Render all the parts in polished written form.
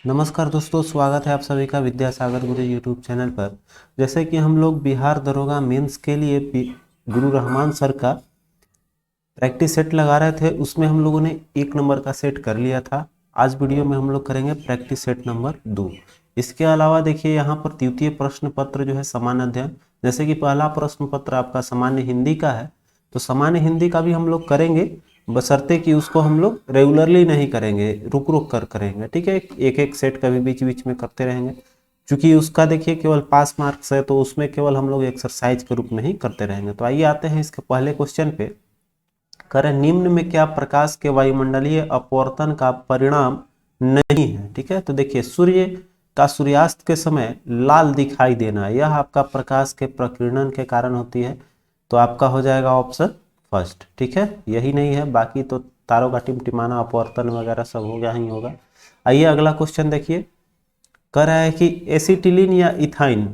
नमस्कार दोस्तों, स्वागत है आप सभी का विद्यासागर गुरु यूट्यूब चैनल पर। जैसे कि हम लोग बिहार दरोगा मेंस के लिए गुरु रहमान सर का प्रैक्टिस सेट लगा रहे थे, उसमें हम लोगों ने 1 नंबर का सेट कर लिया था। आज वीडियो में हम लोग करेंगे प्रैक्टिस सेट नंबर 2। इसके अलावा देखिए यहाँ पर द्वितीय प्रश्न पत्र जो है सामान्य अध्ययन, जैसे कि पहला प्रश्न पत्र आपका सामान्य हिंदी का है, तो सामान्य हिंदी का भी हम लोग करेंगे, बशर्ते कि उसको हम लोग रेगुलरली नहीं करेंगे, रुक रुक कर करेंगे। ठीक है, एक एक सेट कभी बीच बीच में करते रहेंगे, क्योंकि उसका देखिए केवल पास मार्क्स है, तो उसमें केवल हम लोग एक्सरसाइज के रूप में ही करते रहेंगे। तो आइए आते हैं इसके पहले क्वेश्चन पे। करें, निम्न में क्या प्रकाश के वायुमंडलीय अपवर्तन का परिणाम नहीं है। ठीक है, तो देखिए सूर्य का सूर्यास्त के समय लाल दिखाई देना, यह आपका प्रकाश के प्रकीर्णन के कारण होती है। तो आपका हो जाएगा ऑप्शन फर्स्ट। ठीक है, यही नहीं है, बाकी तो तारों का टिमटिमाना, अपवर्तन वगैरह सब हो गया ही होगा। आइए अगला क्वेश्चन देखिए। कह रहा है कि एसिटिलीन या इथाइन,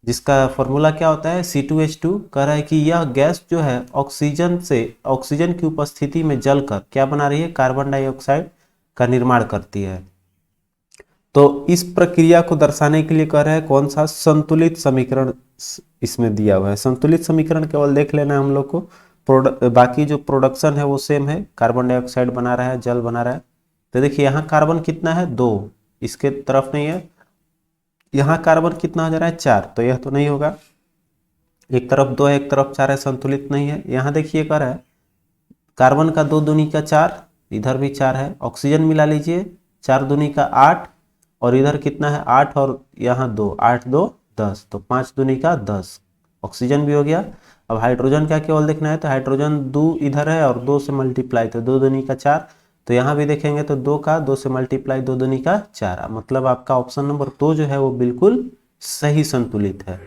जिसका फॉर्मूला क्या होता है C2H2, कह रहा है कि यह गैस जो है ऑक्सीजन की उपस्थिति में जलकर क्या बना रही है, कार्बन डाइऑक्साइड का निर्माण करती है। तो इस प्रक्रिया को दर्शाने के लिए कह रहा है कौन सा संतुलित समीकरण इसमें दिया हुआ है। संतुलित समीकरण केवल देख लेना है हम लोग को, बाकी जो प्रोडक्शन है वो सेम है, कार्बन डाइऑक्साइड बना रहा है, जल बना रहा है। तो देखिए यहाँ कार्बन कितना है, 2, इसके तरफ नहीं है। यहाँ कार्बन कितना हो जा रहा है, 4, तो यह तो नहीं होगा। एक तरफ 2 है, एक तरफ 4 है, संतुलित नहीं है। यहाँ देखिए कर है कार्बन का 2 दूनी का 4, इधर भी 4 है। ऑक्सीजन मिला लीजिए, 4 दूनी का 8, और इधर कितना है 8, और यहाँ 2, 8 2 10, तो 5 दूनी का 10, ऑक्सीजन भी हो गया। अब हाइड्रोजन का केवल देखना है, तो हाइड्रोजन 2 इधर है और 2 से मल्टीप्लाई, तो 2 दूनी का 4, तो यहाँ भी देखेंगे तो 2 से मल्टीप्लाई 2 दूनी का 4, मतलब आपका ऑप्शन नंबर 2 जो है वो बिल्कुल सही संतुलित है।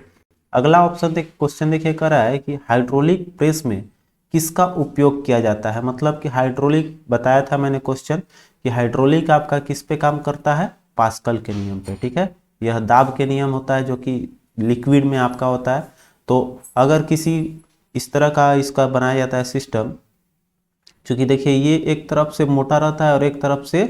अगला ऑप्शन क्वेश्चन देखिए कर रहा है कि हाइड्रोलिक प्रेस में किसका उपयोग किया जाता है। मतलब कि हाइड्रोलिक बताया था मैंने क्वेश्चन कि हाइड्रोलिक आपका किस पे काम करता है, पास्कल के नियम पे। ठीक है, यह दाब के नियम होता है जो कि लिक्विड में आपका होता है। तो अगर किसी इस तरह का इसका बनाया जाता है सिस्टम, क्योंकि देखिए ये एक तरफ से मोटा रहता है और एक तरफ से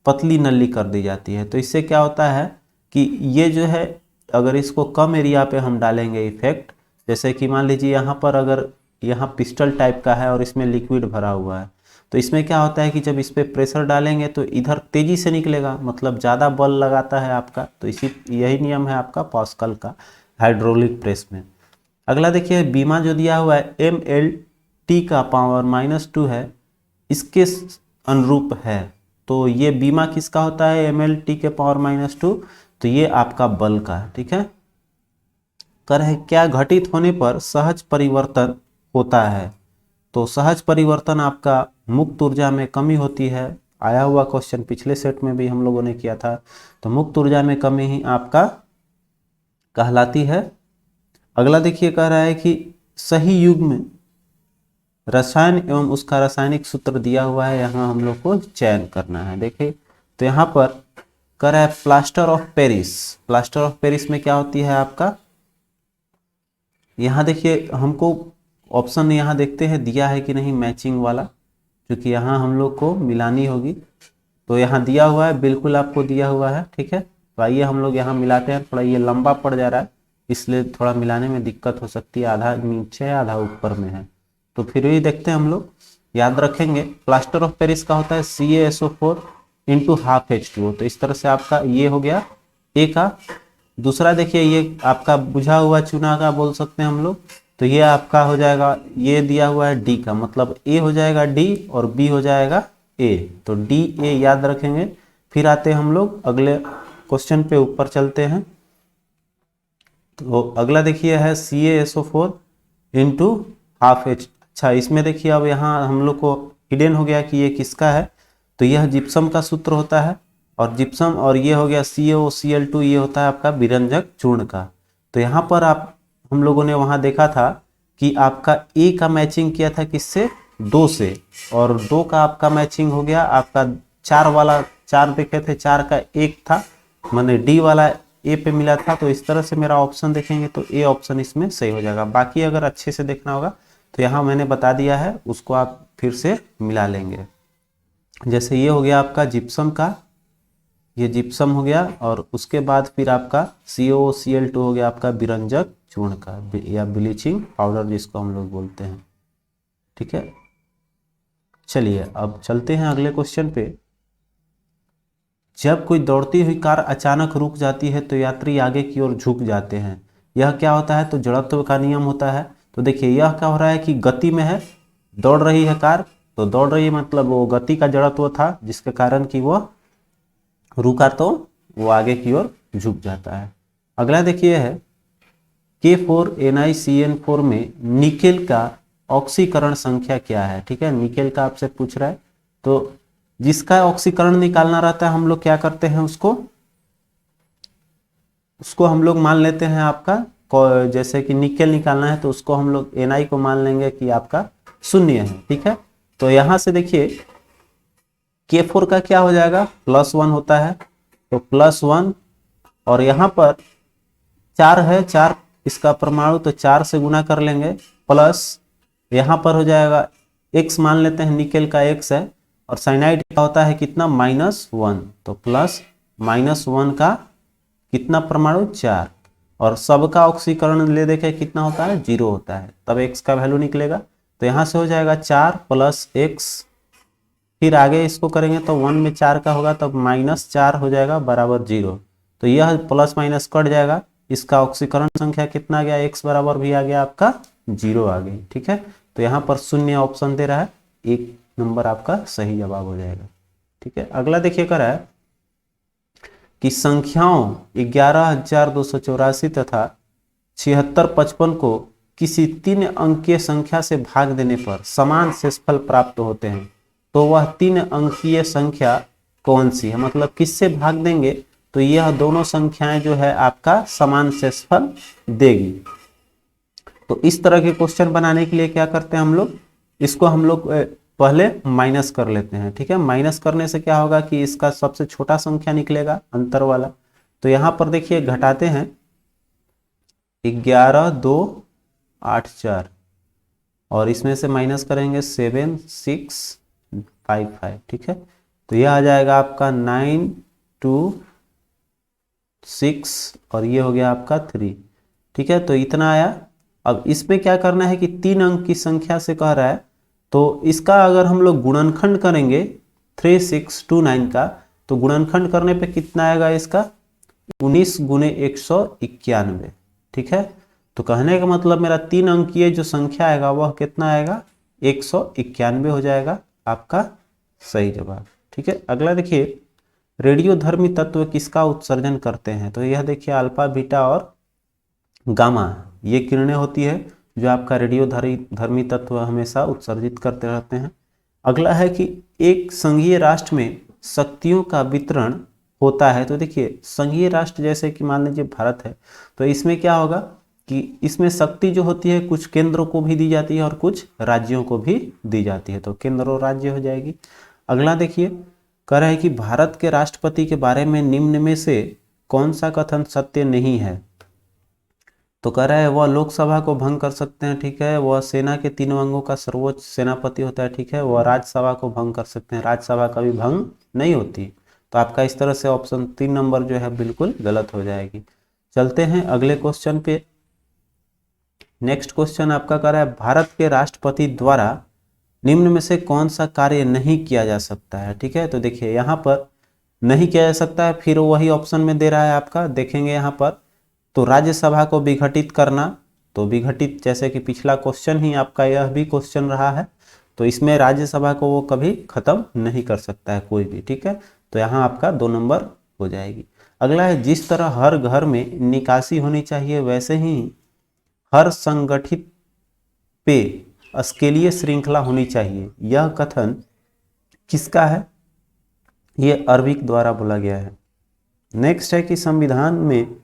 पतली नली कर दी जाती है, तो इससे क्या होता है कि ये जो है अगर इसको कम एरिया पे हम डालेंगे इफेक्ट, जैसे कि मान लीजिए यहाँ पर अगर यहाँ पिस्टल टाइप का है और इसमें लिक्विड भरा हुआ है, तो इसमें क्या होता है कि जब इस पर प्रेशर डालेंगे तो इधर तेजी से निकलेगा, मतलब ज़्यादा बल लगाता है आपका। तो इसी यही नियम है आपका पास्कल का हाइड्रोलिक प्रेस में। अगला देखिए, बीमा जो दिया हुआ है MLT का पावर -2 है, इसके अनुरूप है। तो ये बीमा किसका होता है, MLT के पावर -2, तो ये आपका बल का है। ठीक है, कर है क्या घटित होने पर सहज परिवर्तन होता है। तो सहज परिवर्तन आपका मुक्त ऊर्जा में कमी होती है। आया हुआ क्वेश्चन पिछले सेट में भी हम लोगों ने किया था। तो मुक्त ऊर्जा में कमी ही आपका कहलाती है। अगला देखिए कह रहा है कि सही युग में रसायन एवं उसका रासायनिक सूत्र दिया हुआ है, यहाँ हम लोग को चयन करना है। देखिए तो यहाँ पर कह रहा है plaster of Paris. Plaster of Paris में क्या होती है आपका, यहाँ देखिए हमको ऑप्शन यहाँ देखते हैं दिया है कि नहीं मैचिंग वाला, क्योंकि यहाँ हम लोग को मिलानी होगी। तो यहाँ दिया हुआ है, बिल्कुल आपको दिया हुआ है। ठीक है, तो आइए हम लोग यहाँ मिलाते हैं। थोड़ा ये लंबा पड़ जा रहा है, इसलिए थोड़ा मिलाने में दिक्कत हो सकती है, आधा नीचे है आधा ऊपर में है। तो फिर भी देखते हैं हम लोग, याद रखेंगे प्लास्टर ऑफ पेरिस का होता है CaSO4 × ½ H2O। तो इस तरह से आपका ये हो गया ए का। दूसरा देखिए ये आपका बुझा हुआ चूना का बोल सकते हैं हम लोग, तो ये आपका हो जाएगा, ये दिया हुआ है डी का, मतलब ए हो जाएगा डी और बी हो जाएगा ए, तो DA याद रखेंगे। फिर आते हैं हम लोग अगले क्वेश्चन पे, ऊपर चलते हैं। तो अगला देखिए है CaSO4 × ½ H। अच्छा, इसमें देखिए अब यहाँ हम लोग को हिडन हो गया कि ये किसका है, तो यह जिप्सम का सूत्र होता है, और जिप्सम, और ये हो गया CaOCl2, ये होता है आपका विरंजक चूर्ण का। तो यहाँ पर आप हम लोगों ने वहाँ देखा था कि आपका ए का मैचिंग किया था किससे, 2 से, और 2 का आपका मैचिंग हो गया आपका 4 वाला, 4 देखे थे, 4 का 1 था, मैंने डी वाला ए पे मिला था। तो इस तरह से मेरा ऑप्शन देखेंगे तो ए ऑप्शन इसमें सही हो जाएगा। बाकी अगर अच्छे से देखना होगा तो यहाँ मैंने बता दिया है, उसको आप फिर से मिला लेंगे। जैसे ये हो गया आपका जिप्सम का, ये जिप्सम हो गया, और उसके बाद फिर आपका COCl2 हो गया आपका विरंजक चूर्ण का, या ब्लीचिंग पाउडर जिसको हम लोग बोलते हैं। ठीक है, चलिए अब चलते हैं अगले क्वेश्चन पे। जब कोई दौड़ती हुई कार अचानक रुक जाती है तो यात्री आगे की ओर झुक जाते हैं, यह क्या होता है? तो जड़त्व का नियम होता है। तो देखिए यह क्या हो रहा है कि गति में है, दौड़ रही है कार, तो दौड़ रही है मतलब वो गति का जड़त्व था जिसके कारण कि वो रुका तो वो आगे की ओर झुक जाता है। अगला देखिए है K4NiCN4 में निकेल का ऑक्सीकरण संख्या क्या है? ठीक है, निकेल का आपसे पूछ रहा है, तो जिसका ऑक्सीकरण निकालना रहता है हम लोग क्या करते हैं, उसको हम लोग मान लेते हैं आपका, जैसे कि निकेल निकालना है तो उसको हम लोग Na को मान लेंगे कि आपका 0 है। ठीक है, तो यहां से देखिए K4 का क्या हो जाएगा, +1 होता है, तो +1, और यहाँ पर 4 है, 4 इसका परमाणु, तो 4 से गुना कर लेंगे, प्लस यहाँ पर हो जाएगा X मान लेते हैं, निकेल का X है, और साइनाइड का होता है कितना, -1, तो +-1 का कितना परमाणु, 4, और सबका ऑक्सीकरण ले देखे कितना होता है, 0 होता है, तब X का वैल्यू निकलेगा। तो यहाँ से हो जाएगा 4 + X, फिर आगे इसको करेंगे तो 1 में 4 का होगा, तब -4 हो जाएगा बराबर 0, तो यह प्लस माइनस कट जाएगा, इसका ऑक्सीकरण संख्या कितना आ गया, X बराबर भी आ गया आपका 0 आ गई। ठीक है, तो यहाँ पर 0 ऑप्शन दे रहा है, 1 नंबर आपका सही जवाब हो जाएगा। ठीक है, अगला देखिए कर रहा है कि संख्याओं 11,284 तथा 7655 को किसी 3 अंकीय संख्या से भाग देने पर समान शेषफल प्राप्त होते हैं, तो वह 3 अंकीय संख्या कौन सी है? मतलब किससे भाग देंगे तो यह दोनों संख्याएं जो है आपका समान शेषफल देगी। तो इस तरह के क्वेश्चन बनाने के लिए क्या करते हैं हम लोग, इसको हम लोग पहले माइनस कर लेते हैं। ठीक है, माइनस करने से क्या होगा कि इसका सबसे छोटा संख्या निकलेगा अंतर वाला। तो यहां पर देखिए घटाते हैं 11,284, और इसमें से माइनस करेंगे 7,655। ठीक है, तो यह आ जाएगा आपका 926, और ये हो गया आपका 3। ठीक है, तो इतना आया। अब इसमें क्या करना है कि 3 अंक की संख्या से कह रहा है, तो इसका अगर हम लोग गुणनखंड करेंगे 3629 का, तो गुणनखंड करने पे कितना आएगा इसका, 19 × 191। ठीक है, तो कहने का मतलब मेरा 3 अंकीय जो संख्या आएगा वह कितना आएगा, 191 हो जाएगा आपका सही जवाब। ठीक है, अगला देखिए रेडियोधर्मी तत्व किसका उत्सर्जन करते हैं? तो यह देखिए अल्फा, बीटा और गामा, ये किरणें होती है जो आपका रेडियोधर्मी तत्व हमेशा उत्सर्जित करते रहते हैं। अगला है कि एक संघीय राष्ट्र में शक्तियों का वितरण होता है। तो देखिए संघीय राष्ट्र जैसे कि मान लीजिए भारत है, तो इसमें क्या होगा कि इसमें शक्ति जो होती है कुछ केंद्रों को भी दी जाती है और कुछ राज्यों को भी दी जाती है, तो केंद्र और राज्य हो जाएगी। अगला देखिए कह रहा है कि भारत के राष्ट्रपति के बारे में निम्न में से कौन सा कथन सत्य नहीं है? तो कह रहा है वह लोकसभा को भंग कर सकते हैं। ठीक है, वह सेना के 3 अंगों का सर्वोच्च सेनापति होता है। ठीक है, वह राज्यसभा को भंग कर सकते हैं, राज्यसभा कभी भंग नहीं होती। तो आपका इस तरह से ऑप्शन 3 नंबर जो है बिल्कुल गलत हो जाएगी। चलते हैं अगले क्वेश्चन पे। नेक्स्ट क्वेश्चन आपका कह रहा है भारत के राष्ट्रपति द्वारा निम्न में से कौन सा कार्य नहीं किया जा सकता है? ठीक है, तो देखिए यहाँ पर नहीं किया जा सकता है, फिर वही ऑप्शन में दे रहा है आपका, देखेंगे यहाँ पर तो राज्यसभा को विघटित करना, तो विघटित जैसे कि पिछला क्वेश्चन ही आपका यह भी क्वेश्चन रहा है, तो इसमें राज्यसभा को वो कभी खत्म नहीं कर सकता है कोई भी। ठीक है, तो यहाँ आपका 2 नंबर हो जाएगी। अगला है जिस तरह हर घर में निकासी होनी चाहिए वैसे ही हर संगठित पे स्केलीय श्रृंखला होनी चाहिए, यह कथन किसका है? यह अर्विक द्वारा बोला गया है। नेक्स्ट है कि संविधान में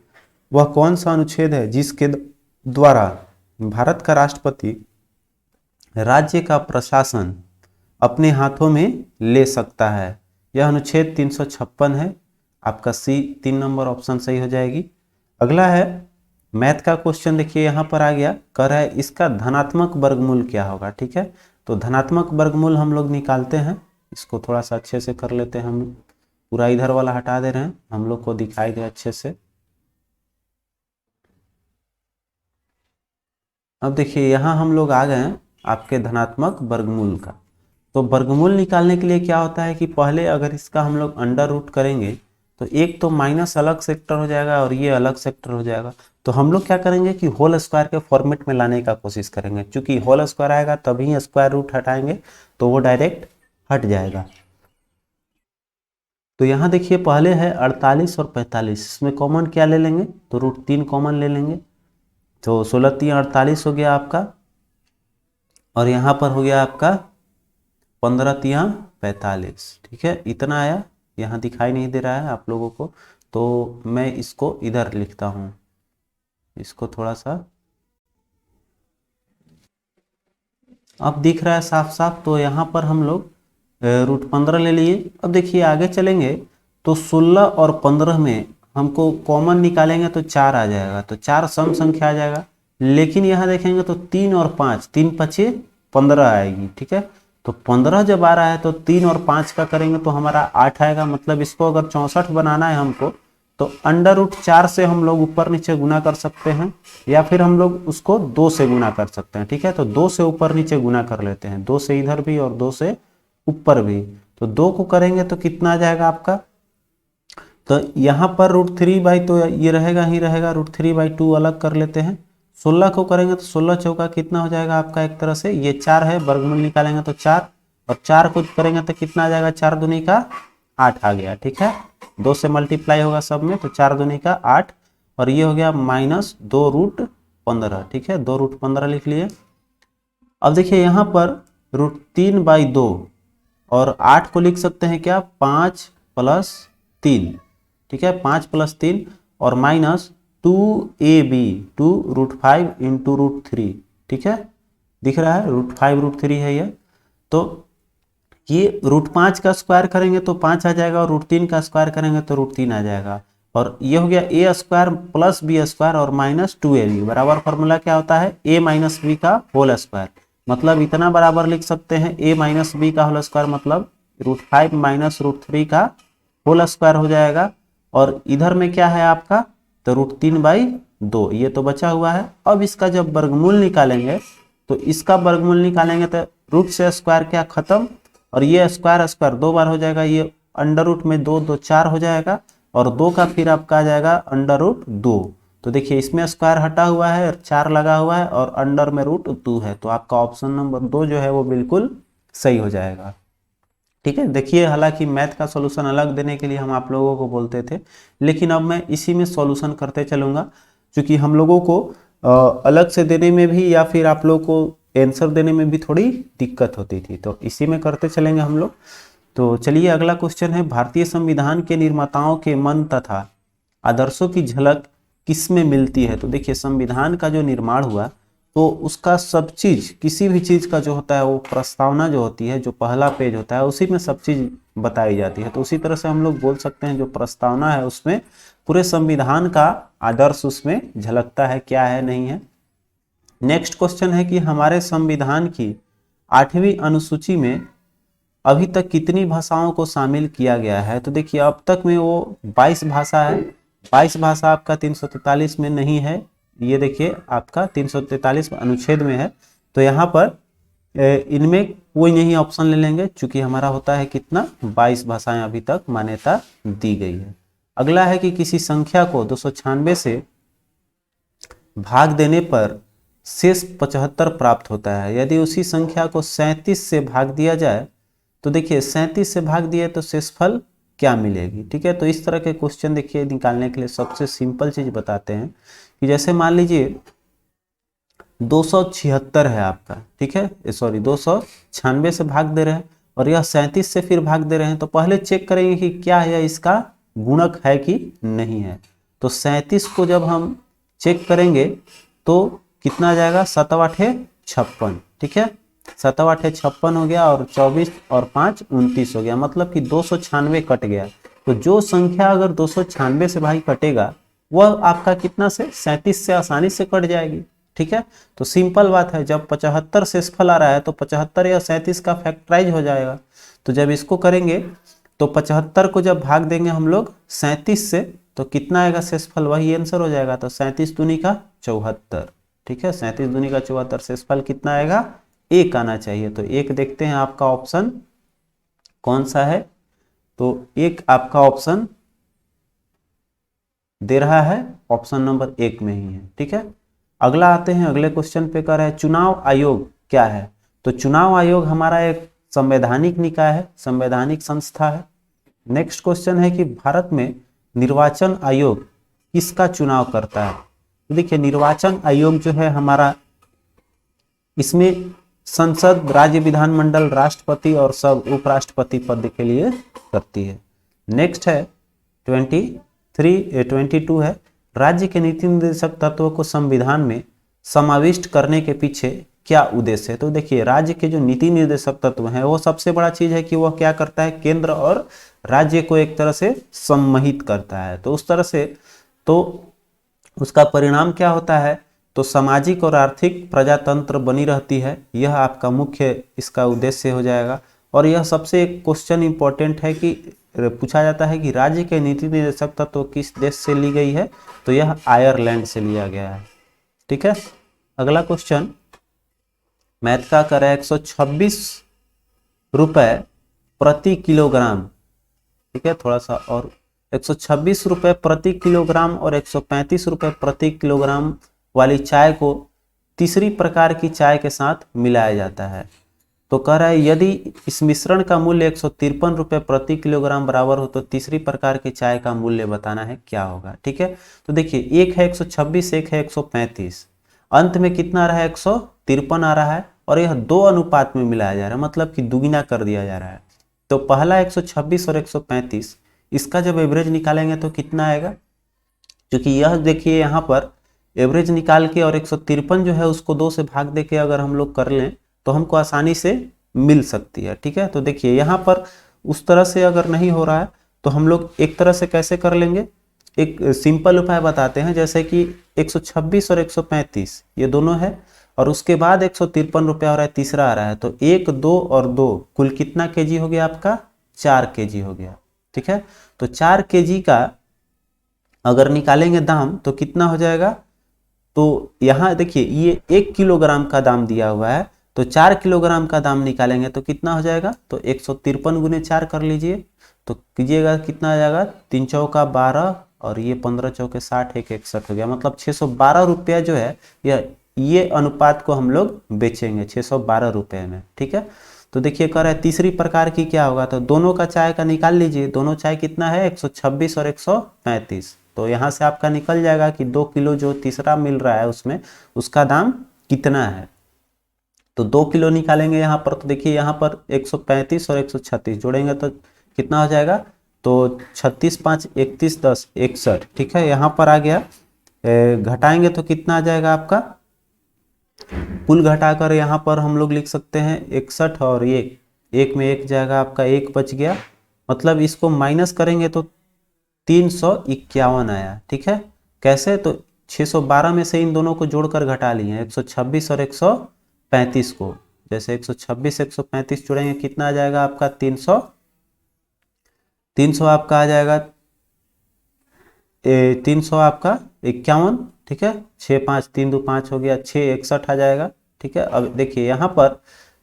वह कौन सा अनुच्छेद है जिसके द्वारा भारत का राष्ट्रपति राज्य का प्रशासन अपने हाथों में ले सकता है? यह अनुच्छेद 356 है, आपका सी 3 नंबर ऑप्शन सही हो जाएगी। अगला है मैथ का क्वेश्चन, देखिए यहाँ पर आ गया, कह रहा है इसका धनात्मक वर्गमूल क्या होगा? ठीक है, तो धनात्मक वर्गमूल हम लोग निकालते हैं, इसको थोड़ा सा अच्छे से कर लेते हैं हम। पूरा इधर वाला हटा दे रहे हैं, हम लोग को दिखाई दे अच्छे से। अब देखिए यहाँ हम लोग आ गए हैं आपके धनात्मक वर्गमूल का। तो वर्गमूल निकालने के लिए क्या होता है कि पहले अगर इसका हम लोग अंडर रूट करेंगे तो एक तो माइनस अलग सेक्टर हो जाएगा और ये अलग सेक्टर हो जाएगा। तो हम लोग क्या करेंगे कि होल स्क्वायर के फॉर्मेट में लाने का कोशिश करेंगे, क्योंकि होल स्क्वायर आएगा तभी स्क्वायर रूट हटाएंगे तो वो डायरेक्ट हट जाएगा। तो यहाँ देखिए पहले है 48 और 45, इसमें कॉमन क्या ले लेंगे तो √3 कॉमन ले लेंगे। तो 16 3 48 हो गया आपका, और यहाँ पर हो गया आपका 15 3 45। ठीक है, इतना आया। यहाँ दिखाई नहीं दे रहा है आप लोगों को, तो मैं इसको इधर लिखता हूँ, इसको थोड़ा सा, अब दिख रहा है साफ साफ। तो यहाँ पर हम लोग √15 ले लिए। अब देखिए आगे चलेंगे तो 16 और 15 में हमको कॉमन निकालेंगे तो 4 आ जाएगा, तो 4 सम संख्या आ जाएगा। लेकिन यहाँ देखेंगे तो 3 और 5, 3 5 15 आएगी। ठीक है, तो 15 जब आ रहा है तो 3 और 5 का करेंगे तो हमारा 8 आएगा। मतलब इसको अगर 64 बनाना है हमको तो √4 से हम लोग ऊपर नीचे गुना कर सकते हैं, या फिर हम लोग उसको 2 से गुना कर सकते हैं। ठीक है, तो 2 से ऊपर नीचे गुना कर लेते हैं, 2 से इधर भी और 2 से ऊपर भी। तो 2 को करेंगे तो कितना आ जाएगा आपका, तो यहाँ पर √3/, तो ये रहेगा ही रहेगा, √3/2 अलग कर लेते हैं। 16 को करेंगे तो 16 चौका कितना हो जाएगा आपका, एक तरह से ये 4 है, वर्गमूल निकालेंगे तो 4, और 4 को करेंगे तो कितना आ जाएगा, 4 दूनी का 8 आ गया। ठीक है, 2 से मल्टीप्लाई होगा सब में, तो 4 दूनी का 8, और ये हो गया -2√15। ठीक है, 2√15 लिख लिए। अब देखिए यहाँ पर √3/2 और 8 को लिख सकते हैं क्या, 5 + 3। ठीक है, 5 + 3 और -2ab, 2√5 × √3। ठीक है, दिख रहा है, √5 √3 है ये। तो ये √5 का स्क्वायर करेंगे तो 5 आ जाएगा, और √3 का स्क्वायर करेंगे तो √3 आ जाएगा। और ये हो गया a² + b² और -2ab बराबर फॉर्मूला क्या होता है, a - b का होल स्क्वायर। मतलब इतना बराबर लिख सकते हैं, a - b का होल स्क्वायर मतलब √5 - √3 का होल स्क्वायर हो जाएगा। और इधर में क्या है आपका, तो √3/2 ये तो बचा हुआ है। अब इसका जब वर्गमूल निकालेंगे तो इसका वर्गमूल निकालेंगे तो रूट से स्क्वायर क्या खत्म, और ये स्क्वायर स्क्वायर 2 बार हो जाएगा, ये अंडर रूट में 2 2 4 हो जाएगा, और 2 का फिर आपका आ जाएगा √2। तो देखिए इसमें स्क्वायर हटा हुआ है और 4 लगा हुआ है, और अंडर में √2 है, तो आपका ऑप्शन नंबर 2 जो है वो बिल्कुल सही हो जाएगा। ठीक है, देखिए हालांकि मैथ का सॉल्यूशन अलग देने के लिए हम आप लोगों को बोलते थे, लेकिन अब मैं इसी में सॉल्यूशन करते चलूँगा, क्योंकि हम लोगों को अलग से देने में भी या फिर आप लोगों को आंसर देने में भी थोड़ी दिक्कत होती थी, तो इसी में करते चलेंगे हम लोग। तो चलिए अगला क्वेश्चन है, भारतीय संविधान के निर्माताओं के मन तथा आदर्शों की झलक किसमें मिलती है। तो देखिए संविधान का जो निर्माण हुआ तो उसका सब चीज, किसी भी चीज का जो होता है वो प्रस्तावना जो होती है, जो पहला पेज होता है उसी में सब चीज बताई जाती है। तो उसी तरह से हम लोग बोल सकते हैं जो प्रस्तावना है उसमें पूरे संविधान का आदर्श उसमें झलकता है, क्या है नहीं है। नेक्स्ट क्वेश्चन है कि हमारे संविधान की 8वीं अनुसूची में अभी तक कितनी भाषाओं को शामिल किया गया है। तो देखिए अब तक में वो 22 भाषा है, 22 भाषा आपका 343 में नहीं है, ये देखिए आपका 343 अनुच्छेद में है। तो यहाँ पर इनमें कोई नहीं ऑप्शन ले लेंगे, चूंकि हमारा होता है कितना, 22 भाषाएं अभी तक मान्यता दी गई है। अगला है कि किसी संख्या को 296 से भाग देने पर शेष 75 प्राप्त होता है। यदि उसी संख्या को 37 से भाग दिया जाए तो देखिए 37 से भाग दिए तो शेषफल क्या मिलेगी। ठीक है, तो इस तरह के क्वेश्चन देखिए निकालने के लिए सबसे सिंपल चीज बताते हैं कि जैसे मान लीजिए 276 है आपका, ठीक है, सॉरी 296 से भाग दे रहे हैं और यह 37 से फिर भाग दे रहे हैं, तो पहले चेक करेंगे कि क्या है इसका गुणक है कि नहीं है। तो 37 को जब हम चेक करेंगे तो कितना आ जाएगा, 7 8 56। ठीक है, 7 8 56 हो गया, और 24 और 5 29 हो गया, मतलब कि 296 कट गया। तो जो संख्या अगर 296 से भाई कटेगा वह आपका कितना से 37 से आसानी से कट जाएगी। ठीक है, तो सिंपल बात है, जब 75 शेषफल आ रहा है तो 75 या 37 का फैक्टराइज हो जाएगा। तो जब इसको करेंगे तो 75 को जब भाग देंगे हम लोग 37 से तो कितना आएगा शेषफल, वही आंसर हो जाएगा। तो 37 दूनी का 74, ठीक है, 37 दूनी का 74, शेषफल कितना आएगा, 1 आना चाहिए। तो 1 देखते हैं आपका ऑप्शन कौन सा है, तो 1 आपका ऑप्शन दे रहा है, ऑप्शन नंबर 1 में ही है, ठीक है। अगला आते हैं, अगले क्वेश्चन पे कर रहे हैं चुनाव आयोग क्या है। तो चुनाव आयोग हमारा एक संवैधानिक निकाय है, संवैधानिक संस्था है। नेक्स्ट क्वेश्चन है कि भारत में निर्वाचन आयोग किसका चुनाव करता है। तो देखिए निर्वाचन आयोग जो है हमारा, इसमें संसद, राज्य विधानमंडल, राष्ट्रपति और सब उपराष्ट्रपति पद के लिए करती है। नेक्स्ट है 22 है, राज्य के नीति निर्देशक तत्वों को संविधान में समाविष्ट करने के पीछे क्या उद्देश्य है। तो देखिए राज्य के जो नीति निर्देशक तत्व हैं वो सबसे बड़ा चीज है कि वह क्या करता है, केंद्र और राज्य को एक तरह से सम्मोहित करता है। तो उस तरह से तो उसका परिणाम क्या होता है, तो सामाजिक और आर्थिक प्रजातंत्र बनी रहती है, यह आपका मुख्य इसका उद्देश्य हो जाएगा। और यह सबसे एक क्वेश्चन इंपॉर्टेंट है कि पूछा जाता है कि राज्य के नीति निर्देशक तत्व किस देश से ली गई है, तो यह आयरलैंड से लिया गया है, ठीक है। अगला क्वेश्चन मैथ का कर 126 रुपए प्रति किलोग्राम, ठीक है, थोड़ा सा और 126 रुपए प्रति किलोग्राम और 135 रुपए प्रति किलोग्राम वाली चाय को तीसरी प्रकार की चाय के साथ मिलाया जाता है। तो कह रहा है यदि इस मिश्रण का मूल्य 153 रुपए प्रति किलोग्राम बराबर हो तो तीसरी प्रकार की चाय का मूल्य बताना है, क्या होगा, ठीक है। तो देखिए एक है 126, एक है 135, अंत में कितना आ रहा है, 153 आ रहा है, और यह 2 अनुपात में मिलाया जा रहा है, मतलब कि दुगुना कर दिया जा रहा है। तो पहला 126 और 135, इसका जब एवरेज निकालेंगे तो कितना आएगा, क्योंकि यह देखिए यहाँ पर एवरेज निकाल के और 153 जो है उसको 2 से भाग दे के अगर हम लोग कर लें तो हमको आसानी से मिल सकती है, ठीक है। तो देखिए यहाँ पर उस तरह से अगर नहीं हो रहा है तो हम लोग एक तरह से कैसे कर लेंगे, एक सिंपल उपाय बताते हैं, जैसे कि 126 और 135 ये दोनों है, और उसके बाद 153 रुपया हो रहा है, तीसरा आ रहा है, तो 1, 2 और 2 कुल कितना केजी हो गया आपका, 4 केजी हो गया, ठीक है। तो 4 केजी का अगर निकालेंगे दाम तो कितना हो जाएगा, तो यहाँ देखिए ये 1 किलोग्राम का दाम दिया हुआ है, तो 4 किलोग्राम का दाम निकालेंगे तो कितना हो जाएगा, तो 153 गुने 4 कर लीजिए, तो कीजिएगा कितना आ जाएगा, 3 चौका 12 और ये 15 चौके 60, 1 61 हो गया, मतलब 612 रुपया जो है ये अनुपात को हम लोग बेचेंगे 612 रुपये में, ठीक है। तो देखिए कह रहा है तीसरी प्रकार की क्या होगा, तो दोनों का चाय का निकाल लीजिए, दोनों चाय कितना है 126 और 135, तो यहाँ से आपका निकल जाएगा कि 2 किलो जो तीसरा मिल रहा है उसमें उसका दाम कितना है। तो 2 किलो निकालेंगे यहाँ पर, तो देखिए यहाँ पर 135 और 136 जोड़ेंगे तो कितना हो जाएगा, तो 36 5 31 10 61, ठीक है। यहाँ पर आ गया, घटाएंगे तो कितना आ जाएगा आपका, कुल घटाकर यहाँ पर हम लोग लिख सकते हैं 61 और एक में 1 जाएगा आपका, 1 बच गया, मतलब इसको माइनस करेंगे तो 351 आया, ठीक है। कैसे, तो 612 में से इन दोनों को जोड़कर घटा लिए 126 और 135 को, जैसे 126 135 जोड़ेंगे कितना आ जाएगा आपका 300 आपका आ जाएगा 300 आपका 51, ठीक है, 6 5 3 2 5 हो गया, 661 आ जाएगा, ठीक है। अब देखिए यहाँ पर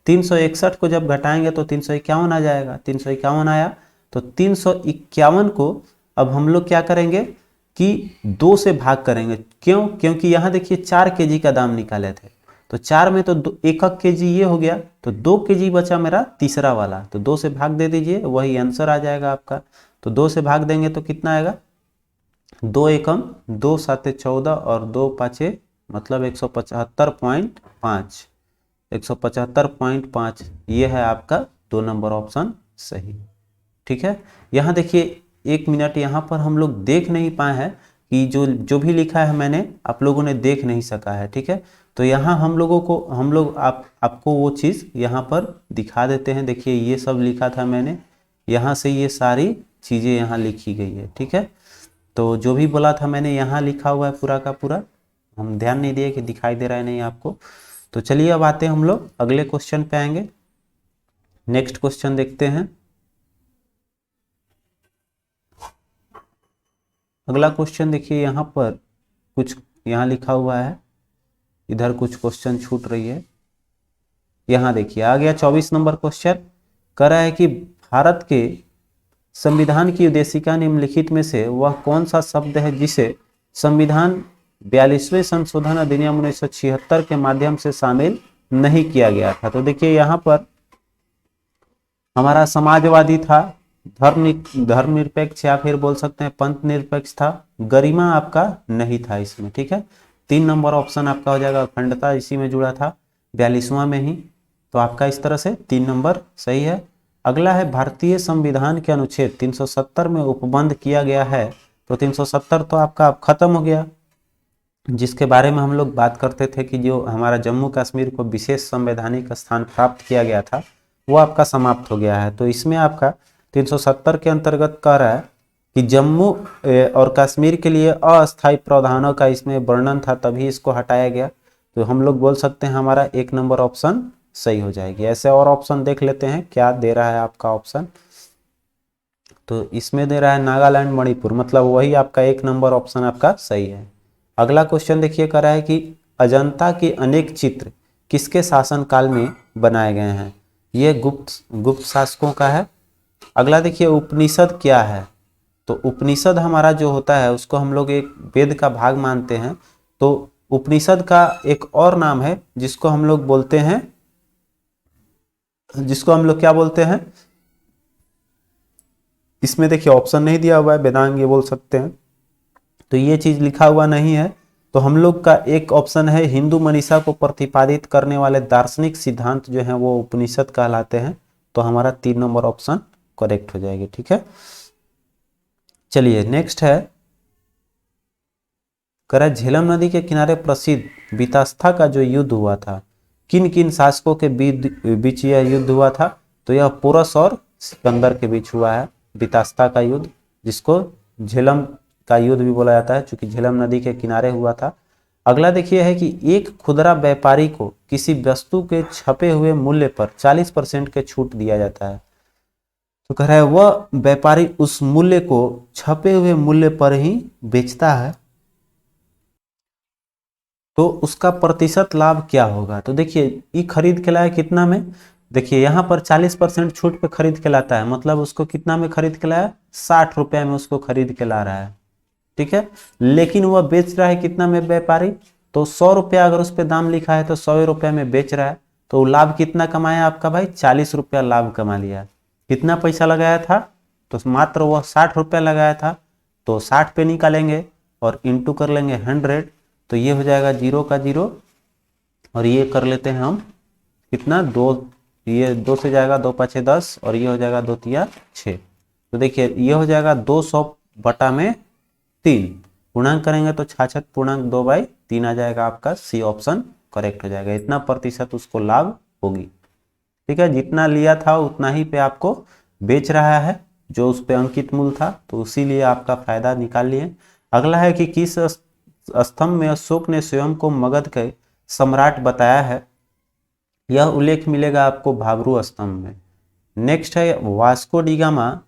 361 को जब घटाएंगे तो 351 आ जाएगा, 351 आया, तो 351 को अब हम लोग क्या करेंगे कि 2 से भाग करेंगे, क्यों, क्योंकि यहाँ देखिए 4 केजी का दाम निकाले थे, तो 4 में तो 1 केजी ये हो गया, तो 2 केजी बचा मेरा तीसरा वाला, तो 2 से भाग दे दीजिए, वही आंसर आ जाएगा आपका। तो 2 से भाग देंगे तो कितना आएगा, 2 एकम 2 साते 14 और 2 पाँचे मतलब 175.5, 175.5, ये है आपका 2 नंबर ऑप्शन सही, ठीक है। यहाँ देखिए 1 मिनट, यहाँ पर हम लोग देख नहीं पाए हैं कि जो भी लिखा है मैंने आप लोगों ने देख नहीं सका है, ठीक है। तो यहाँ हम लोग आपको वो चीज़ यहाँ पर दिखा देते हैं। देखिए ये सब लिखा था मैंने, यहाँ से ये सारी चीज़ें यहाँ लिखी गई है, ठीक है। तो जो भी बोला था मैंने यहाँ लिखा हुआ है पूरा का पूरा, हम ध्यान नहीं दिए कि दिखाई दे रहा है नहीं आपको। तो चलिए अब आते हैं हम लोग अगले क्वेश्चन पे आएंगे। नेक्स्ट क्वेश्चन देखते हैं। अगला क्वेश्चन देखिए, यहाँ पर कुछ यहाँ लिखा हुआ है, इधर कुछ क्वेश्चन छूट रही है। यहाँ देखिए आ गया 24 नंबर क्वेश्चन। कह रहा है कि भारत के संविधान की उद्देशिका निम्नलिखित में से वह कौन सा शब्द है जिसे संविधान 42वें संशोधन अधिनियम 1976 के माध्यम से शामिल नहीं किया गया था। तो देखिए यहाँ पर हमारा समाजवादी था, धर्मनिरपेक्ष या फिर बोल सकते हैं पंथ निरपेक्ष था, गरिमा आपका नहीं था इसमें। ठीक है, 3 नंबर ऑप्शन आपका हो जाएगा। अखंडता इसी में जुड़ा था 42वां में ही, तो आपका इस तरह से 3 नंबर सही है। अगला है भारतीय संविधान के अनुच्छेद 370 में उपबंध किया गया है। तो 370 तो आपका अब खत्म हो गया, जिसके बारे में हम लोग बात करते थे कि जो हमारा जम्मू कश्मीर को विशेष संवैधानिक स्थान प्राप्त किया गया था वो आपका समाप्त हो गया है। तो इसमें आपका 370 के अंतर्गत कह रहा है कि जम्मू और कश्मीर के लिए अस्थायी प्रावधानों का इसमें वर्णन था, तभी इसको हटाया गया। तो हम लोग बोल सकते हैं हमारा 1 नंबर ऑप्शन सही हो जाएगी। ऐसे और ऑप्शन देख लेते हैं क्या दे रहा है आपका ऑप्शन। तो इसमें दे रहा है नागालैंड मणिपुर, मतलब वही आपका 1 नंबर ऑप्शन आपका सही है। अगला क्वेश्चन देखिए, कह रहा है कि अजंता के अनेक चित्र किसके शासनकाल में बनाए गए हैं। ये गुप्त शासकों का है। अगला देखिए, उपनिषद क्या है। तो उपनिषद हमारा जो होता है उसको हम लोग एक वेद का भाग मानते हैं। तो उपनिषद का एक और नाम है जिसको हम लोग बोलते हैं, जिसको हम लोग क्या बोलते हैं, इसमें देखिए ऑप्शन नहीं दिया हुआ है, वेदांग ये बोल सकते हैं। तो ये चीज लिखा हुआ नहीं है। तो हम लोग का एक ऑप्शन है, हिंदू मनीषा को प्रतिपादित करने वाले दार्शनिक सिद्धांत जो हैं वो उपनिषद कहलाते हैं। तो हमारा 3 नंबर ऑप्शन करेक्ट हो जाएगी। ठीक है, चलिए नेक्स्ट है, कह झेलम नदी के किनारे प्रसिद्ध बीतास्था का जो युद्ध हुआ था, किन किन शासकों के बीच यह युद्ध हुआ था। तो यह पोरस और सिकंदर के बीच हुआ है बीतास्था का युद्ध, जिसको झेलम का युद्ध भी बोला जाता है क्योंकि झेलम नदी के किनारे हुआ था। अगला देखिए है कि एक खुदरा व्यापारी को किसी वस्तु के छपे हुए मूल्य पर 40% के छूट दिया जाता है। तो कह रहा है वह व्यापारी उस मूल्य को छपे हुए मूल्य पर ही बेचता है, तो उसका प्रतिशत लाभ क्या होगा। तो देखिए ये खरीद के लाया कितना में, देखिए यहाँ पर 40% छूट पे खरीद के लाता है, मतलब उसको कितना में खरीद के लाया, 60 रुपए में उसको खरीद के ला रहा है। ठीक है, लेकिन वह बेच रहा है कितना में व्यापारी, तो 100 रुपया अगर उस पर दाम लिखा है तो 100 रुपये में बेच रहा है। तो लाभ कितना कमाया आपका भाई, 40 रुपया लाभ कमा लिया। कितना पैसा लगाया था, तो मात्र वह 60 रुपया लगाया था। तो 60 पे निकालेंगे और इंटू कर लेंगे 100, तो ये हो जाएगा 0 का 0, और ये कर लेते हैं हम कितना 2, ये 2 से जाएगा 2 5 10, और ये हो जाएगा 2 3 6। तो देखिए ये हो जाएगा 200 बटा में 3, पूर्णांक करेंगे तो 66 पूर्णांक 2/3 आ जाएगा। आपका सी ऑप्शन करेक्ट हो जाएगा। इतना प्रतिशत उसको लाभ होगी। ठीक है, जितना लिया था उतना ही पे आपको बेच रहा है, जो उस पे अंकित मूल्य था, तो उसीलिए आपका फायदा निकाल लिए। अगला है कि किस स्तंभ में अशोक ने स्वयं को मगध के सम्राट बताया है। यह उल्लेख मिलेगा आपको भाबरू स्तंभ में। नेक्स्ट है वास्को डी गामा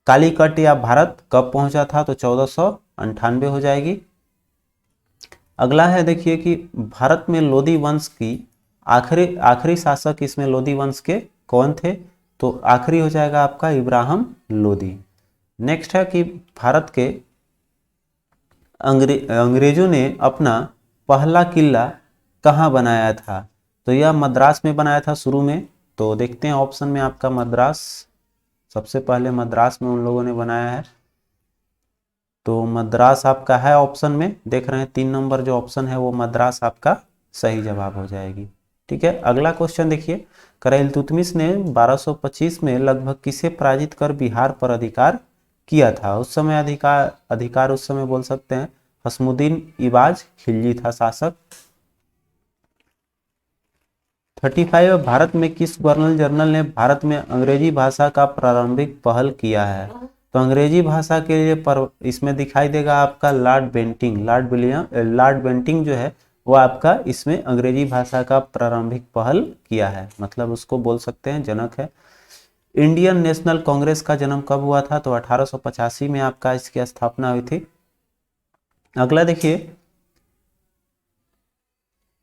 कालीकट या भारत कब पहुंचा था, तो 1498 हो जाएगी। अगला है देखिए कि भारत में लोदी वंश की आखिरी शासक इसमें लोदी वंश के कौन थे, तो आखिरी हो जाएगा आपका इब्राहिम लोदी। नेक्स्ट है कि भारत के अंग्रेजों ने अपना पहला किला कहाँ बनाया था, तो यह मद्रास में बनाया था शुरू में। तो देखते हैं ऑप्शन में आपका मद्रास, सबसे पहले मद्रास में उन लोगों ने बनाया है। तो मद्रास आपका है ऑप्शन में, देख रहे हैं 3 नंबर जो ऑप्शन है वो मद्रास आपका सही जवाब हो जाएगी। ठीक है, अगला क्वेश्चन देखिए, इल्तुतमिश ने 1225 में लगभग किसे पराजित कर बिहार पर अधिकार किया था। उस समय अधिकार उस समय बोल सकते हैं हसमुद्दीन इबाज खिलजी था शासक। 35 भारत में किस गवर्नर जनरल ने भारत में अंग्रेजी भाषा का प्रारंभिक पहल किया है, तो अंग्रेजी भाषा के लिए इसमें दिखाई देगा आपका लॉर्ड बेंटिंग जो है वो आपका इसमें अंग्रेजी भाषा का प्रारंभिक पहल किया है, मतलब उसको बोल सकते हैं जनक है। इंडियन नेशनल कांग्रेस का जन्म कब हुआ था? तो 1885 में आपका इसकी स्थापना हुई थी। अगला देखिए,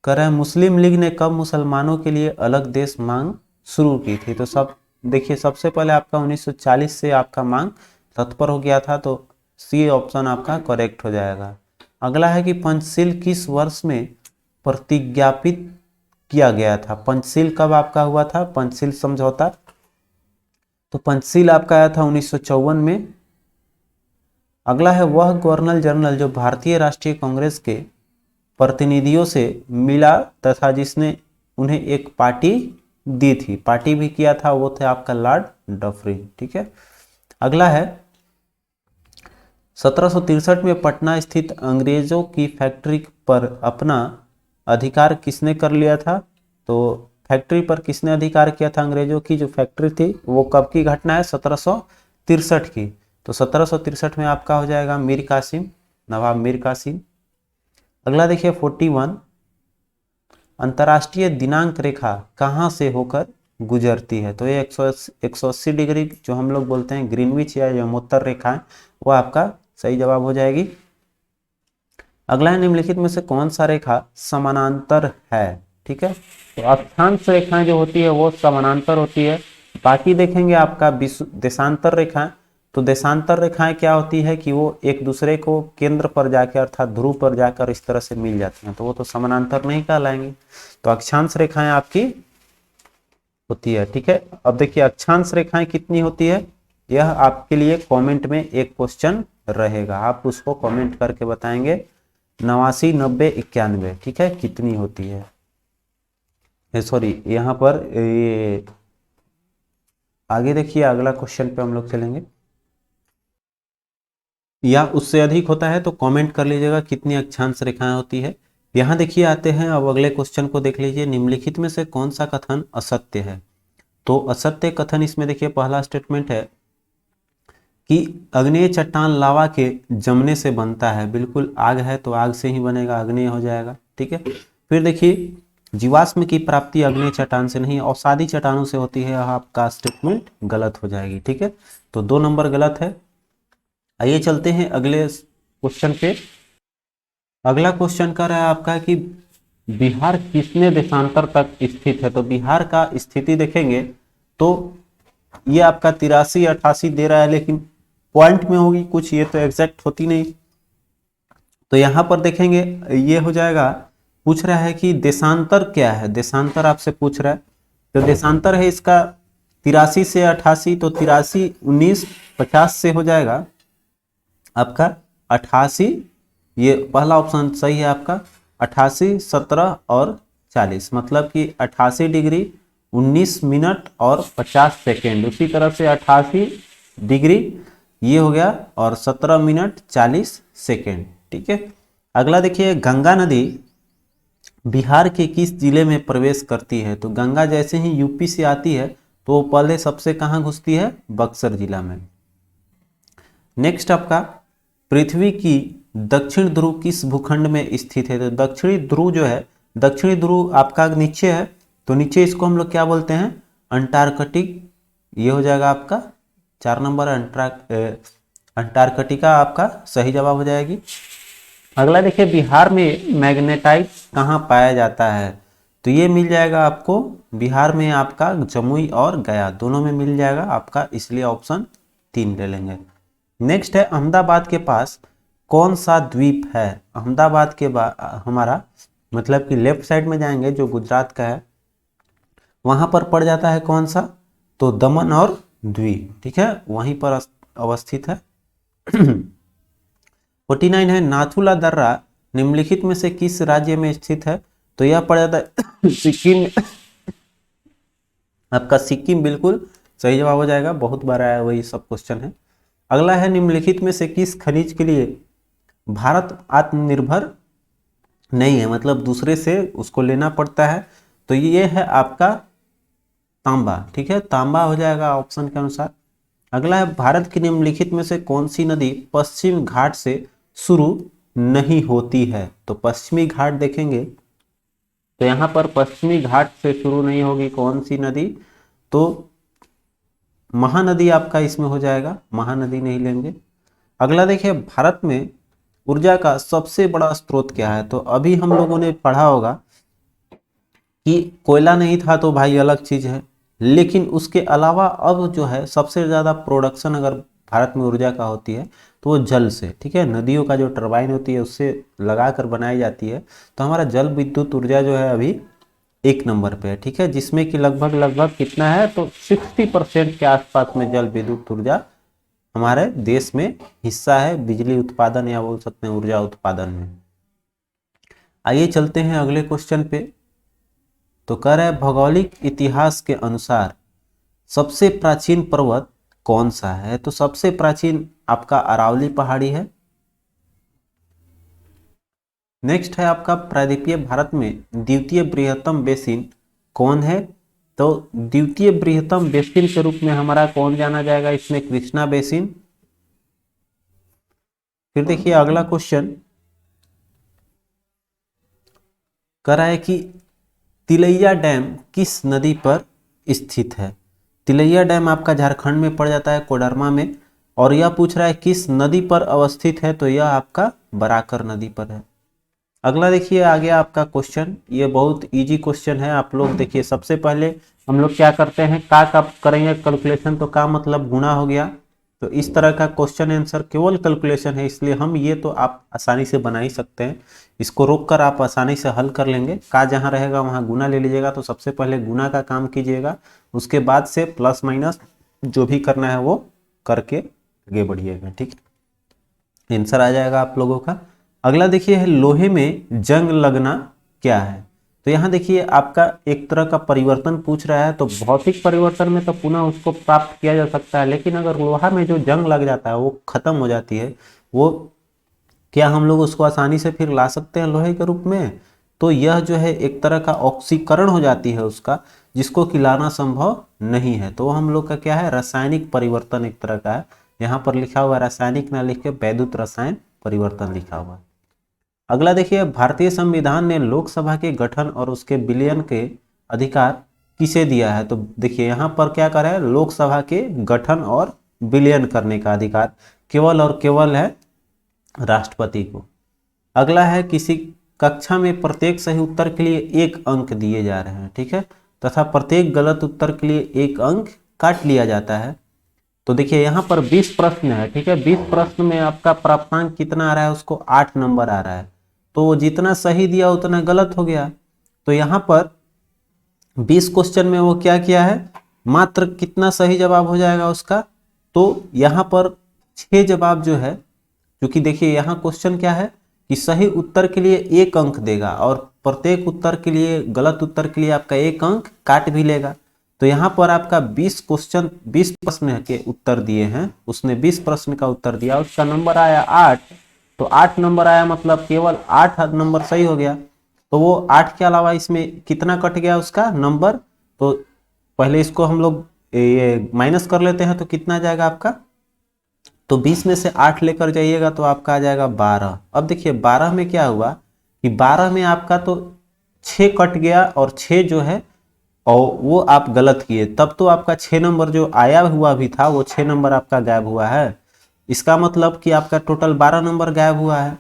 कह रहा है मुस्लिम लीग ने कब मुसलमानों के लिए अलग देश मांग शुरू की थी? तो सब देखिए, सबसे पहले आपका 1940 से आपका मांग तत्पर हो गया था, तो सी ऑप्शन आपका करेक्ट हो जाएगा। अगला है कि पंचशील किस वर्ष में प्रतिज्ञापित किया गया था? पंचशील कब आपका हुआ था? पंचशील समझौता, तो पंचशील आपका आया था 1954 में। अगला है वह गवर्नर जनरल जो भारतीय राष्ट्रीय कांग्रेस के प्रतिनिधियों से मिला तथा जिसने उन्हें एक पार्टी दी थी, पार्टी भी किया था, वो थे आपका लॉर्ड डफरिन। ठीक है। अगला है 1763 में पटना स्थित अंग्रेजों की फैक्ट्री पर अपना अधिकार किसने कर लिया था? तो फैक्ट्री पर किसने अधिकार किया था? अंग्रेजों की जो फैक्ट्री थी वो कब की घटना है? 1763 की। तो 1763 में आपका हो जाएगा मीर कासिम, नवाब मीर कासिम। अगला देखिए 41, अंतर्राष्ट्रीय दिनांक रेखा कहाँ से होकर गुजरती है? तो ये 180 डिग्री जो हम लोग बोलते हैं ग्रीनविच या यमोत्तर रेखा है, वो आपका सही जवाब हो जाएगी। अगला है निम्नलिखित में से कौन सा रेखा समानांतर है? ठीक है, तो अक्षांश रेखाएं जो होती है वो समानांतर होती है। बाकी देखेंगे आपका देशांतर रेखाएं, तो देशांतर रेखाएं क्या होती है कि वो एक दूसरे को केंद्र पर जाकर अर्थात ध्रुव पर जाकर इस तरह से मिल जाती हैं, तो वो तो समानांतर नहीं कहलाएंगी। तो अक्षांश रेखाएं आपकी होती है। ठीक है, अब देखिए अक्षांश रेखाएं कितनी होती है, यह आपके लिए कमेंट में एक क्वेश्चन रहेगा, आप उसको कमेंट करके बताएंगे। 89, 90, 91। ठीक है, कितनी होती है? सॉरी, यहाँ पर ये आगे देखिए, अगला क्वेश्चन पे हम लोग चलेंगे। या उससे अधिक होता है तो कमेंट कर लीजिएगा कितनी अक्षांश रेखाएं होती है। यहाँ देखिए आते हैं, अब अगले क्वेश्चन को देख लीजिए। निम्नलिखित में से कौन सा कथन असत्य है? तो असत्य कथन इसमें देखिए पहला स्टेटमेंट है कि अग्नेय चट्टान लावा के जमने से बनता है। बिल्कुल, आग है तो आग से ही बनेगा, अग्नेय हो जाएगा। ठीक है, फिर देखिए जीवाश्म की प्राप्ति अग्नेय चट्टान से नहीं अवसादी चट्टानों से होती है, आपका स्टेटमेंट गलत हो जाएगी। ठीक है, तो 2 नंबर गलत है। आइए चलते हैं अगले क्वेश्चन पे। अगला क्वेश्चन कर रहा है आपका कि बिहार किसने देशांतर तक स्थित है? तो बिहार का स्थिति देखेंगे तो ये आपका 83, 88 दे रहा है, लेकिन पॉइंट में होगी कुछ, ये तो एग्जैक्ट होती नहीं। तो यहां पर देखेंगे ये हो जाएगा, पूछ रहा है कि देशांतर क्या है, देशांतर आपसे पूछ रहा है। तो देशांतर है इसका 83 से 88, तो 83, 19, 50 से हो जाएगा आपका 88। ये पहला ऑप्शन सही है आपका, 88, 17 और 40, मतलब कि 88 डिग्री 19 मिनट और 50 सेकेंड। उसी तरह से 88 डिग्री ये हो गया और 17 मिनट 40 सेकेंड। ठीक है, अगला देखिए गंगा नदी बिहार के किस जिले में प्रवेश करती है? तो गंगा जैसे ही यूपी से आती है तो वो पहले सबसे कहाँ घुसती है? बक्सर जिला में। नेक्स्ट आपका पृथ्वी की दक्षिण ध्रुव किस भूखंड में स्थित है? तो दक्षिणी ध्रुव जो है, दक्षिणी ध्रुव आपका नीचे है, तो नीचे इसको हम लोग क्या बोलते हैं? अंटार्कटिक। ये हो जाएगा आपका 4 नंबर अंटार्कटिका आपका सही जवाब हो जाएगी। अगला देखिए बिहार में मैग्नेटाइट कहाँ पाया जाता है? तो ये मिल जाएगा आपको बिहार में आपका जमुई और गया दोनों में मिल जाएगा आपका, इसलिए ऑप्शन 3 ले लेंगे। नेक्स्ट है अहमदाबाद के पास कौन सा द्वीप है? अहमदाबाद के हमारा मतलब कि लेफ्ट साइड में जाएंगे जो गुजरात का है, वहां पर पड़ जाता है कौन सा? तो दमन और द्वीप। ठीक है, वहीं पर अवस्थित है। 49 है नाथुला दर्रा निम्नलिखित में से किस राज्य में स्थित है? तो यह पड़ जाता है सिक्किम। आपका सिक्किम बिल्कुल सही जवाब हो जाएगा, बहुत बार आया वही सब क्वेश्चन है। अगला है निम्नलिखित में से किस खनिज के लिए भारत आत्मनिर्भर नहीं है, मतलब दूसरे से उसको लेना पड़ता है? तो ये है आपका तांबा। ठीक है, तांबा हो जाएगा ऑप्शन के अनुसार। अगला है भारत की निम्नलिखित में से कौन सी नदी पश्चिम घाट से शुरू नहीं होती है? तो पश्चिमी घाट देखेंगे तो यहाँ पर पश्चिमी घाट से शुरू नहीं होगी कौन सी नदी? तो महानदी आपका इसमें हो जाएगा, महानदी नहीं लेंगे। अगला देखिए, भारत में ऊर्जा का सबसे बड़ा स्रोत क्या है? तो अभी हम लोगों ने पढ़ा होगा कि कोयला नहीं था तो भाई अलग चीज है, लेकिन उसके अलावा अब जो है सबसे ज्यादा प्रोडक्शन अगर भारत में ऊर्जा का होती है तो वो जल से, ठीक है, नदियों का जो टरबाइन होती है उससे लगा कर बनाई जाती है। तो हमारा जल विद्युत ऊर्जा जो है अभी 1 नंबर पे है, ठीक है, जिसमें कि लगभग लगभग कितना है, तो 60% के आसपास में जल विद्युत ऊर्जा हमारे देश में हिस्सा है बिजली उत्पादन या बोल सकते हैं ऊर्जा उत्पादन में। आइए चलते हैं अगले क्वेश्चन पे। तो कह रहा है भौगोलिक इतिहास के अनुसार सबसे प्राचीन पर्वत कौन सा है? तो सबसे प्राचीन आपका अरावली पहाड़ी है। नेक्स्ट है आपका प्रायद्वीपीय भारत में द्वितीय बृहत्तम बेसिन कौन है? तो द्वितीय बृहत्तम बेसिन के रूप में हमारा कौन जाना जाएगा इसमें? कृष्णा बेसिन। फिर देखिए अगला क्वेश्चन कह रहा है कि तिलैया डैम किस नदी पर स्थित है? तिलैया डैम आपका झारखंड में पड़ जाता है, कोडरमा में, और यह पूछ रहा है किस नदी पर अवस्थित है? तो यह आपका बराकर नदी पर है। अगला देखिए आ गया आपका क्वेश्चन, ये बहुत इजी क्वेश्चन है। आप लोग देखिए, सबसे पहले हम लोग क्या करते हैं, का करेंगे कैलकुलेशन, तो का मतलब गुणा हो गया। तो इस तरह का क्वेश्चन आंसर केवल कैलकुलेशन है, इसलिए हम ये तो आप आसानी से बना ही सकते हैं, इसको रोक कर आप आसानी से हल कर लेंगे। का जहाँ रहेगा वहाँ गुना ले लीजिएगा। तो सबसे पहले गुना का काम कीजिएगा, उसके बाद से प्लस माइनस जो भी करना है वो करके आगे बढ़िएगा, ठीक है, आंसर आ जाएगा आप लोगों का। अगला देखिए है लोहे में जंग लगना क्या है? तो यहाँ देखिए आपका एक तरह का परिवर्तन पूछ रहा है। तो भौतिक परिवर्तन में तो पुनः उसको प्राप्त किया जा सकता है, लेकिन अगर लोहा में जो जंग लग जाता है वो खत्म हो जाती है, वो क्या हम लोग उसको आसानी से फिर ला सकते हैं लोहे के रूप में? तो यह जो है एक तरह का ऑक्सीकरण हो जाती है उसका, जिसको कि लाना संभव नहीं है। तो हम लोग का क्या है, रासायनिक परिवर्तन एक तरह का है। यहाँ पर लिखा हुआ रासायनिक ना लिख के वैद्युत रसायन परिवर्तन लिखा हुआ है। अगला देखिए, भारतीय संविधान ने लोकसभा के गठन और उसके विलयन के अधिकार किसे दिया है? तो देखिए यहाँ पर क्या कर रहा है, लोकसभा के गठन और विलयन करने का अधिकार केवल और केवल है राष्ट्रपति को। अगला है किसी कक्षा में प्रत्येक सही उत्तर के लिए 1 अंक दिए जा रहे हैं, ठीक है, तथा प्रत्येक गलत उत्तर के लिए 1 अंक काट लिया जाता है। तो देखिए यहाँ पर 20 प्रश्न है, ठीक है, 20 प्रश्न में आपका प्राप्तांक कितना आ रहा है, उसको 8 नंबर आ रहा है। तो वो जितना सही दिया उतना गलत हो गया। तो यहाँ पर 20 क्वेश्चन में वो क्या किया है, मात्र कितना सही जवाब हो जाएगा उसका? तो यहाँ पर 6 जवाब जो है, क्योंकि देखिए यहाँ क्वेश्चन क्या है कि सही उत्तर के लिए 1 अंक देगा और प्रत्येक उत्तर के लिए, गलत उत्तर के लिए आपका 1 अंक काट भी लेगा। तो यहाँ पर आपका 20 प्रश्न के उत्तर दिए हैं, उसने 20 प्रश्न का उत्तर दिया, उसका नंबर आया 8। तो 8 नंबर आया मतलब केवल 8 नंबर सही हो गया। तो वो 8 के अलावा इसमें कितना कट गया उसका नंबर? तो पहले इसको हम लोग ये माइनस कर लेते हैं, तो कितना जाएगा आपका? तो 20 में से 8 लेकर जाइएगा तो आपका आ जाएगा 12। अब देखिए 12 में क्या हुआ कि 12 में आपका तो 6 कट गया और 6 जो है और वो आप गलत किए, तब तो आपका 6 नंबर जो आया हुआ भी था वो 6 नंबर आपका गायब हुआ है। इसका मतलब कि आपका टोटल 12 नंबर गायब हुआ है।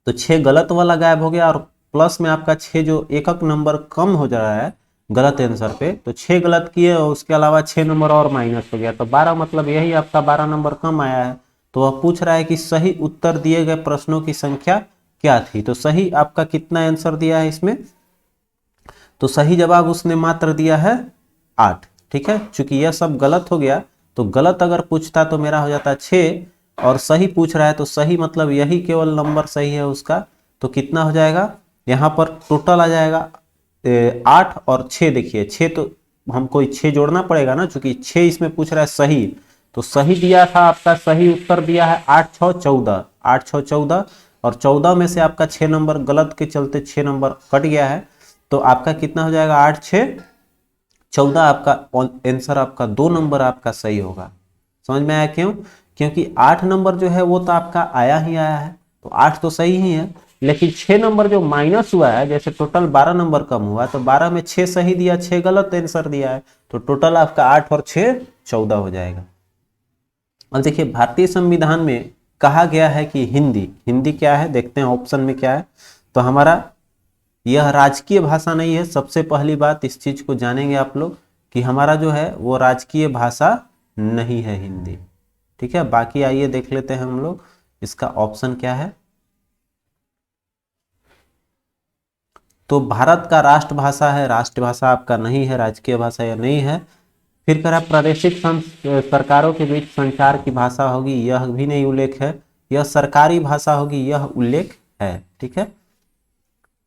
तो 6 गलत वाला गायब हो गया और प्लस में आपका 6 जो एक नंबर कम हो जा रहा है गलत आंसर पे, तो 6 गलत किए और उसके अलावा 6 नंबर और माइनस हो गया। तो 12 मतलब यही आपका 12 नंबर कम आया है। तो वह पूछ रहा है कि सही उत्तर दिए गए प्रश्नों की संख्या क्या थी? तो सही आपका कितना आंसर दिया है इसमें? तो सही जवाब उसने मात्र दिया है 8, ठीक है। चूंकि यह सब गलत हो गया, तो गलत अगर पूछता तो मेरा हो जाता 6 और सही पूछ रहा है तो सही मतलब यही केवल नंबर सही है उसका। तो कितना हो जाएगा यहाँ पर टोटल आ जाएगा 8 और 6। देखिए 6 तो हमको 6 जोड़ना पड़ेगा ना, चूंकि 6 इसमें पूछ रहा है सही। तो सही दिया था आपका, सही उत्तर दिया है 8 6 14, 8 6 14 और 14 में से आपका 6 नंबर गलत के चलते 6 नंबर कट गया है। तो आपका कितना हो जाएगा 8 6 14, आपका आंसर आपका 2 नंबर आपका सही होगा। समझ में आया क्यों? क्योंकि 8 नंबर जो है वो तो आपका आया ही आया है, तो 8 तो सही ही है, लेकिन 6 नंबर जो माइनस हुआ है, जैसे टोटल 12 नंबर कम हुआ, तो 12 में 6 सही दिया, 6 गलत आंसर दिया है, तो टोटल आपका 8 और 6 14 हो जाएगा। और देखिए भारतीय संविधान में कहा गया है कि हिंदी, हिंदी क्या है देखते हैं ऑप्शन में क्या है। तो हमारा यह राजकीय भाषा नहीं है। सबसे पहली बात इस चीज को जानेंगे आप लोग कि हमारा जो है वो राजकीय भाषा नहीं है हिंदी, ठीक है। बाकी आइए देख लेते हैं हम लोग इसका ऑप्शन क्या है। तो भारत का राष्ट्रभाषा है, राष्ट्रभाषा आपका नहीं है, राजकीय भाषा या नहीं है। फिर कह रहा प्रादेशिक सरकारों के बीच संचार की भाषा होगी, यह भी नहीं उल्लेख है। यह सरकारी भाषा होगी, यह उल्लेख है, ठीक है।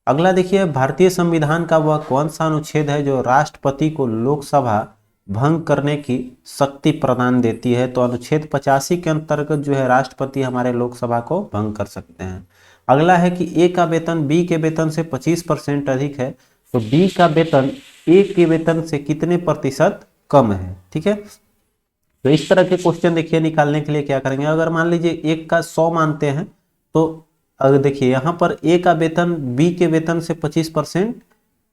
अगला देखिए भारतीय संविधान का वह कौन सा अनुच्छेद है जो राष्ट्रपति को लोकसभा भंग करने की शक्ति प्रदान देती है। तो अनुच्छेद 85 के अंतर्गत जो है राष्ट्रपति हमारे लोकसभा को भंग कर सकते हैं। अगला है कि ए का वेतन बी के वेतन से 25% अधिक है, तो बी का वेतन ए के वेतन से कितने प्रतिशत कम है, ठीक है। तो इस तरह के क्वेश्चन देखिए निकालने के लिए क्या करेंगे, अगर मान लीजिए एक का 100 मानते हैं तो अगर देखिए यहां पर ए का वेतन बी के वेतन से 25%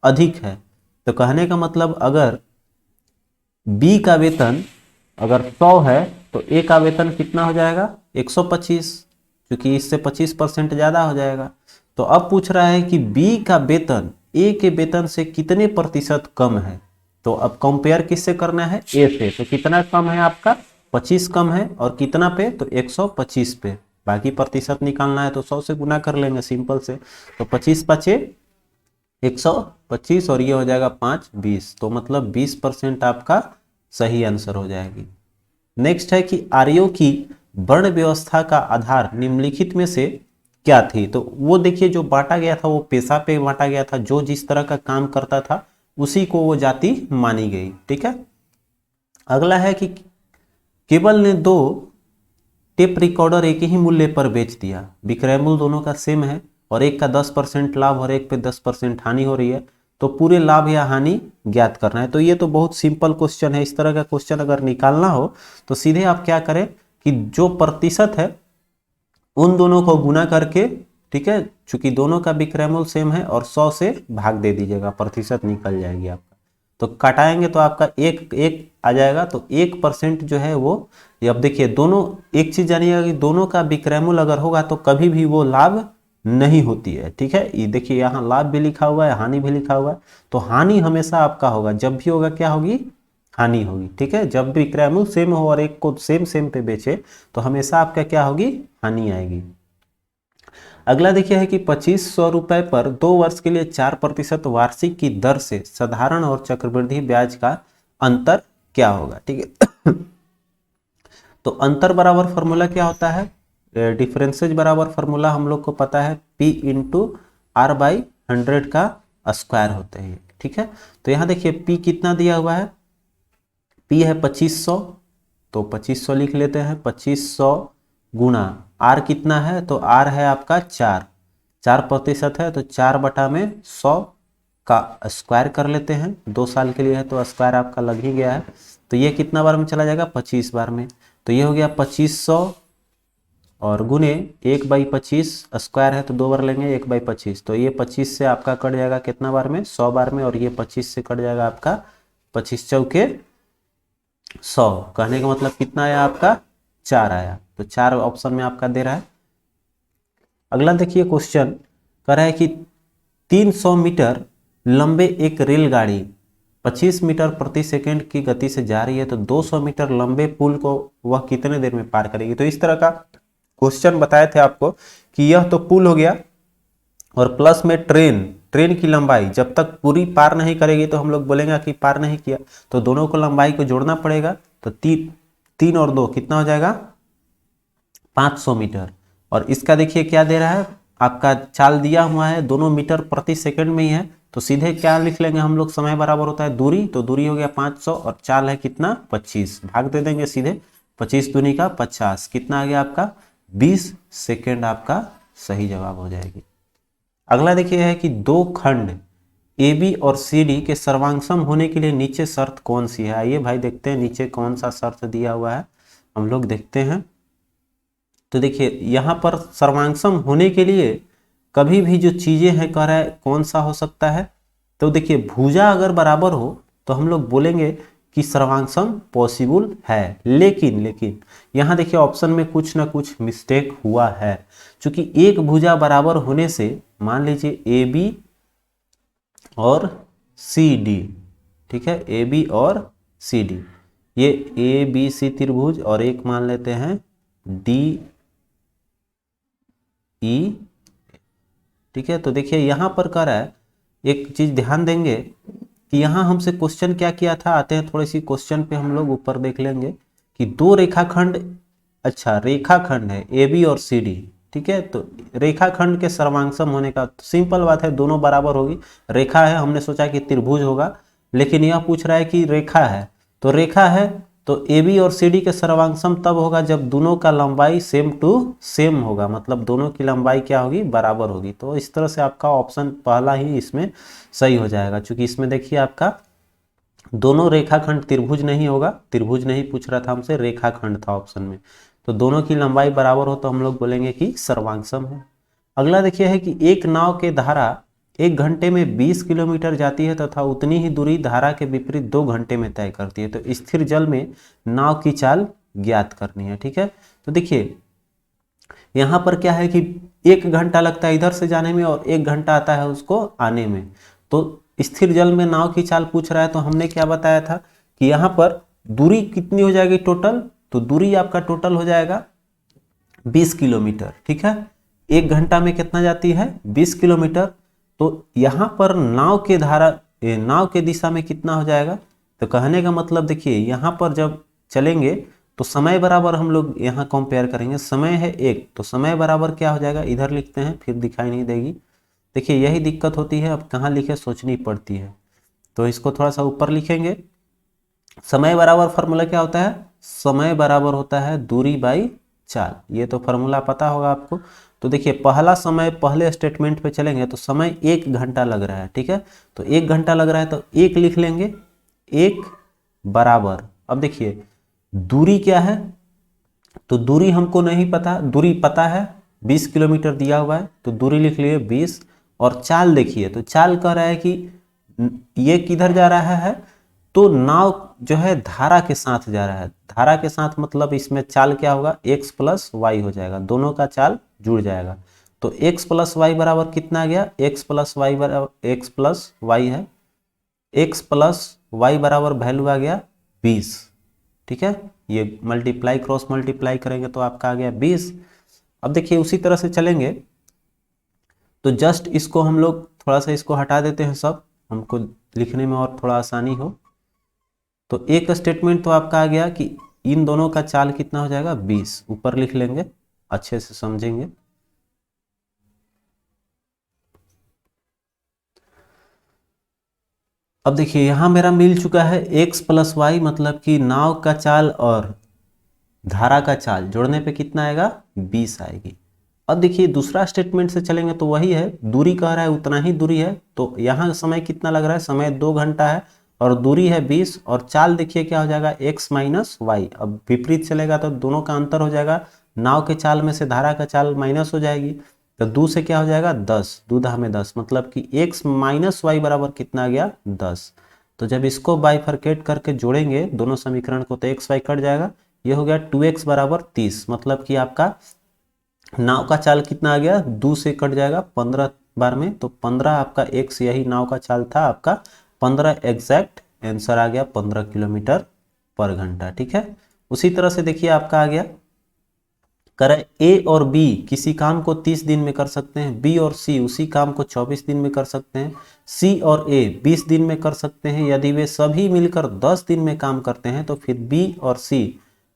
अधिक है, तो कहने का मतलब अगर बी का वेतन अगर 100 है तो ए का वेतन कितना हो जाएगा 125, क्योंकि इससे 25% ज्यादा हो जाएगा। तो अब पूछ रहा है कि बी का वेतन ए के वेतन से कितने प्रतिशत कम है। तो अब कंपेयर किससे करना है, ए से। तो कितना कम है आपका 25 कम है, और कितना पे तो 125 पे। बाकी प्रतिशत निकालना है तो 100 से गुना कर लेंगे सिंपल से। तो 25 पचे 125 और ये हो जाएगा 5 20, तो मतलब 20% आपका सही आंसर हो जाएगी। नेक्स्ट है कि आर्यों की वर्ण व्यवस्था का आधार निम्नलिखित में से क्या थी। तो वो देखिए जो बांटा गया था वो पेशा पे बांटा गया था, जो जिस तरह का काम करता था उसी को वो जाति मानी गई, ठीक है। अगला है कि केवल ने 2 टेप रिकॉर्डर एक ही मूल्य पर बेच दिया। विक्रय मूल्य दोनों का सेम है और एक का 10% लाभ और एक पे 10% हानि हो रही है, तो पूरे लाभ या हानि ज्ञात करना है। तो ये तो बहुत सिंपल क्वेश्चन है। इस तरह का क्वेश्चन अगर निकालना हो तो सीधे आप क्या करें कि जो प्रतिशत है उन दोनों को गुना करके, ठीक है, चूंकि दोनों का विक्रय मूल्य सेम है, और 100 से भाग दे दीजिएगा, प्रतिशत निकल जाएगी आपका। तो कटाएंगे तो आपका एक एक आ जाएगा, तो 1% जो है वो, अब देखिए दोनों, एक चीज जानिएगा कि दोनों का विक्रय मूल्य अगर होगा तो कभी भी वो लाभ नहीं होती है, ठीक है। ये देखिए यहाँ लाभ भी लिखा हुआ है, हानि भी लिखा हुआ है, तो हानि हमेशा आपका होगा, जब भी होगा क्या होगी, हानि होगी, ठीक है। जब भी विक्रय मूल्य सेम हो और एक को सेम सेम पे बेचे तो हमेशा आपका क्या होगी, हानि आएगी। अगला देखिए है कि 2500 रुपए पर 2 वर्ष के लिए 4% वार्षिक की दर से साधारण और चक्रवृद्धि ब्याज का अंतर क्या होगा, ठीक है। तो अंतर बराबर फॉर्मूला क्या होता है, डिफरेंसेज बराबर फॉर्मूला हम लोग को पता है, P इंटू आर बाई 100 का स्क्वायर होता है, ठीक है। तो यहाँ देखिए P कितना दिया हुआ है, P है 2500, तो 2500 लिख लेते हैं। 2500 गुना R कितना है, तो R है आपका 4% है, तो 4/100 का स्क्वायर कर लेते हैं। 2 साल के लिए है तो स्क्वायर आपका लग ही गया है। तो ये कितना बार में चला जाएगा, 25 बार में। तो ये हो गया 2500 और गुने 1/25, स्क्वायर है तो 2 बार लेंगे, 1/25। तो ये 25 से आपका कट जाएगा कितना बार में, 100 बार में, और ये 25 से कट जाएगा आपका 25 चौके 100। कहने का मतलब कितना आया आपका, 4 आया। तो 4 ऑप्शन में आपका दे रहा है। अगला देखिए क्वेश्चन कह रहा है कि 300 मीटर लंबे एक रेलगाड़ी 25 मीटर प्रति सेकंड की गति से जा रही है, तो 200 मीटर लंबे पुल को वह कितने देर में पार करेगी। तो इस तरह का क्वेश्चन बताए थे आपको कि यह तो पुल हो गया, और प्लस में ट्रेन की लंबाई जब तक पूरी पार नहीं करेगी तो हम लोग बोलेंगे कि पार नहीं किया, तो दोनों को लंबाई को जोड़ना पड़ेगा। तो 3 और 2 कितना हो जाएगा, 500 मीटर। और इसका देखिए क्या दे रहा है, आपका चाल दिया हुआ है, दोनों मीटर प्रति सेकंड में ही है, तो सीधे क्या लिख लेंगे हम लोग, समय बराबर होता है दूरी, तो दूरी हो गया 500 और चाल है कितना 25, भाग दे देंगे सीधे, 25 दूनी का 50, कितना आ गया आपका 20 सेकंड आपका सही जवाब हो जाएगी। अगला देखिए है कि 2 खंड AB और CD के सर्वांगसम होने के लिए नीचे शर्त कौन सी है। आइए भाई देखते हैं नीचे कौन सा शर्त दिया हुआ है, हम लोग देखते हैं। तो देखिए यहाँ पर सर्वांगसम होने के लिए कभी भी जो चीजें हैं कह रहा है कौन सा हो सकता है, तो देखिए भुजा अगर बराबर हो तो हम लोग बोलेंगे कि सर्वांग पॉसिबल है। लेकिन यहाँ देखिए ऑप्शन में कुछ ना कुछ मिस्टेक हुआ है, क्योंकि एक भुजा बराबर होने से मान लीजिए ए बी और सी डी, ठीक है, ए बी और सी डी, ये ए बी सी त्रिभुज और एक मान लेते हैं डी ई, ठीक है। तो देखिए यहाँ पर कर रहा है, एक चीज ध्यान देंगे कि यहाँ हमसे क्वेश्चन क्या किया था, आते हैं थोड़ी सी क्वेश्चन पे हम लोग ऊपर देख लेंगे कि दो रेखाखंड, अच्छा रेखाखंड है ए बी और सी डी, ठीक है। तो रेखाखंड के सर्वांगसम होने का तो सिंपल बात है, दोनों बराबर होगी। रेखा है, हमने सोचा कि त्रिभुज होगा, लेकिन यह पूछ रहा है कि रेखा है, तो रेखा है तो ए बी और सी डी के सर्वांगसम तब होगा जब दोनों का लंबाई सेम टू सेम होगा, मतलब दोनों की लंबाई क्या होगी, बराबर होगी। तो इस तरह से आपका ऑप्शन पहला ही इसमें सही हो जाएगा, क्योंकि इसमें देखिए आपका दोनों रेखाखंड त्रिभुज नहीं होगा, त्रिभुज नहीं पूछ रहा था हमसे, रेखाखंड था ऑप्शन में, तो दोनों की लंबाई बराबर हो तो हम लोग बोलेंगे कि सर्वांगसम है। अगला देखिए है कि एक नाव के धारा 1 घंटे में 20 किलोमीटर जाती है तथा उतनी ही दूरी धारा के विपरीत 2 घंटे में तय करती है, तो स्थिर जल में नाव की चाल ज्ञात करनी है, ठीक है। तो देखिए यहाँ पर क्या है कि 1 घंटा लगता है इधर से जाने में और 1 घंटा आता है उसको आने में, तो स्थिर जल में नाव की चाल पूछ रहा है, तो हमने क्या बताया था कि यहाँ पर दूरी कितनी हो जाएगी टोटल, तो दूरी आपका टोटल हो जाएगा 20 किलोमीटर, ठीक है। 1 घंटा में कितना जाती है, 20 किलोमीटर, तो यहाँ पर नाव के दिशा में कितना हो जाएगा, तो कहने का मतलब देखिए यहाँ पर जब चलेंगे तो समय बराबर हम लोग यहाँ कंपेयर करेंगे, समय है 1 तो समय बराबर क्या हो जाएगा, इधर लिखते हैं फिर दिखाई नहीं देगी, देखिए यही दिक्कत होती है, अब कहाँ लिखे सोचनी पड़ती है, तो इसको थोड़ा सा ऊपर लिखेंगे। समय बराबर फार्मूला क्या होता है, समय बराबर होता है दूरी बाई चाल, ये तो फार्मूला पता होगा आपको। तो देखिए पहला समय, पहले स्टेटमेंट पे चलेंगे तो समय 1 घंटा लग रहा है, ठीक है, तो 1 घंटा लग रहा है तो 1 लिख लेंगे, 1 बराबर, अब देखिए दूरी क्या है, तो दूरी हमको नहीं पता, दूरी पता है 20 किलोमीटर दिया हुआ है, तो दूरी लिख लिए 20, और चाल देखिए, तो चाल कह रहा है कि ये किधर जा रहा है, तो नाव जो है धारा के साथ जा रहा है, धारा के साथ मतलब इसमें चाल क्या होगा, x प्लस वाई हो जाएगा, दोनों का चाल जुड़ जाएगा, तो x प्लस वाई बराबर कितना आ गया, x प्लस वाई बराबर x प्लस वाई है, x प्लस वाई बराबर वैल्यू आ गया 20, ठीक है, ये मल्टीप्लाई क्रॉस मल्टीप्लाई करेंगे तो आपका आ गया 20। अब देखिए उसी तरह से चलेंगे तो जस्ट इसको हम लोग थोड़ा सा इसको हटा देते हैं, सब हमको लिखने में और थोड़ा आसानी हो, तो एक स्टेटमेंट तो आपका आ गया कि इन दोनों का चाल कितना हो जाएगा 20, ऊपर लिख लेंगे, अच्छे से समझेंगे। अब देखिए यहां मेरा मिल चुका है x प्लस वाई, मतलब कि नाव का चाल और धारा का चाल जोड़ने पे कितना आएगा, 20 आएगी। अब देखिए दूसरा स्टेटमेंट से चलेंगे तो वही है, दूरी कह रहा है उतना ही दूरी है, तो यहाँ समय कितना लग रहा है, समय 2 घंटा है और दूरी है 20, और चाल देखिए क्या हो जाएगा x माइनस वाई, अब विपरीत चलेगा तो दोनों का अंतर हो जाएगा, नाव के चाल में से धारा का चाल माइनस हो जाएगी, तो 2 से क्या हो जाएगा 10, 2 धा में 10, मतलब कि x माइनस वाई बराबर कितना आ गया 10। तो जब इसको बाइफरकेट करके जोड़ेंगे दोनों समीकरण को तो x वाई कट जाएगा, ये हो गया 2x बराबर 30, मतलब कि आपका नाव का चाल कितना आ गया, 2 से कट जाएगा 15 बार में, तो 15 आपका x, यही नाव का चाल था आपका 15, एग्जैक्ट आंसर आ गया 15 किलोमीटर पर घंटा, ठीक है। उसी तरह से देखिए आपका आ गया, करें A और B किसी काम को 30 दिन में कर सकते हैं, B और C उसी काम को 24 दिन में कर सकते हैं, C और A 20 दिन में कर सकते हैं, यदि वे सभी मिलकर 10 दिन में काम करते हैं तो फिर B और C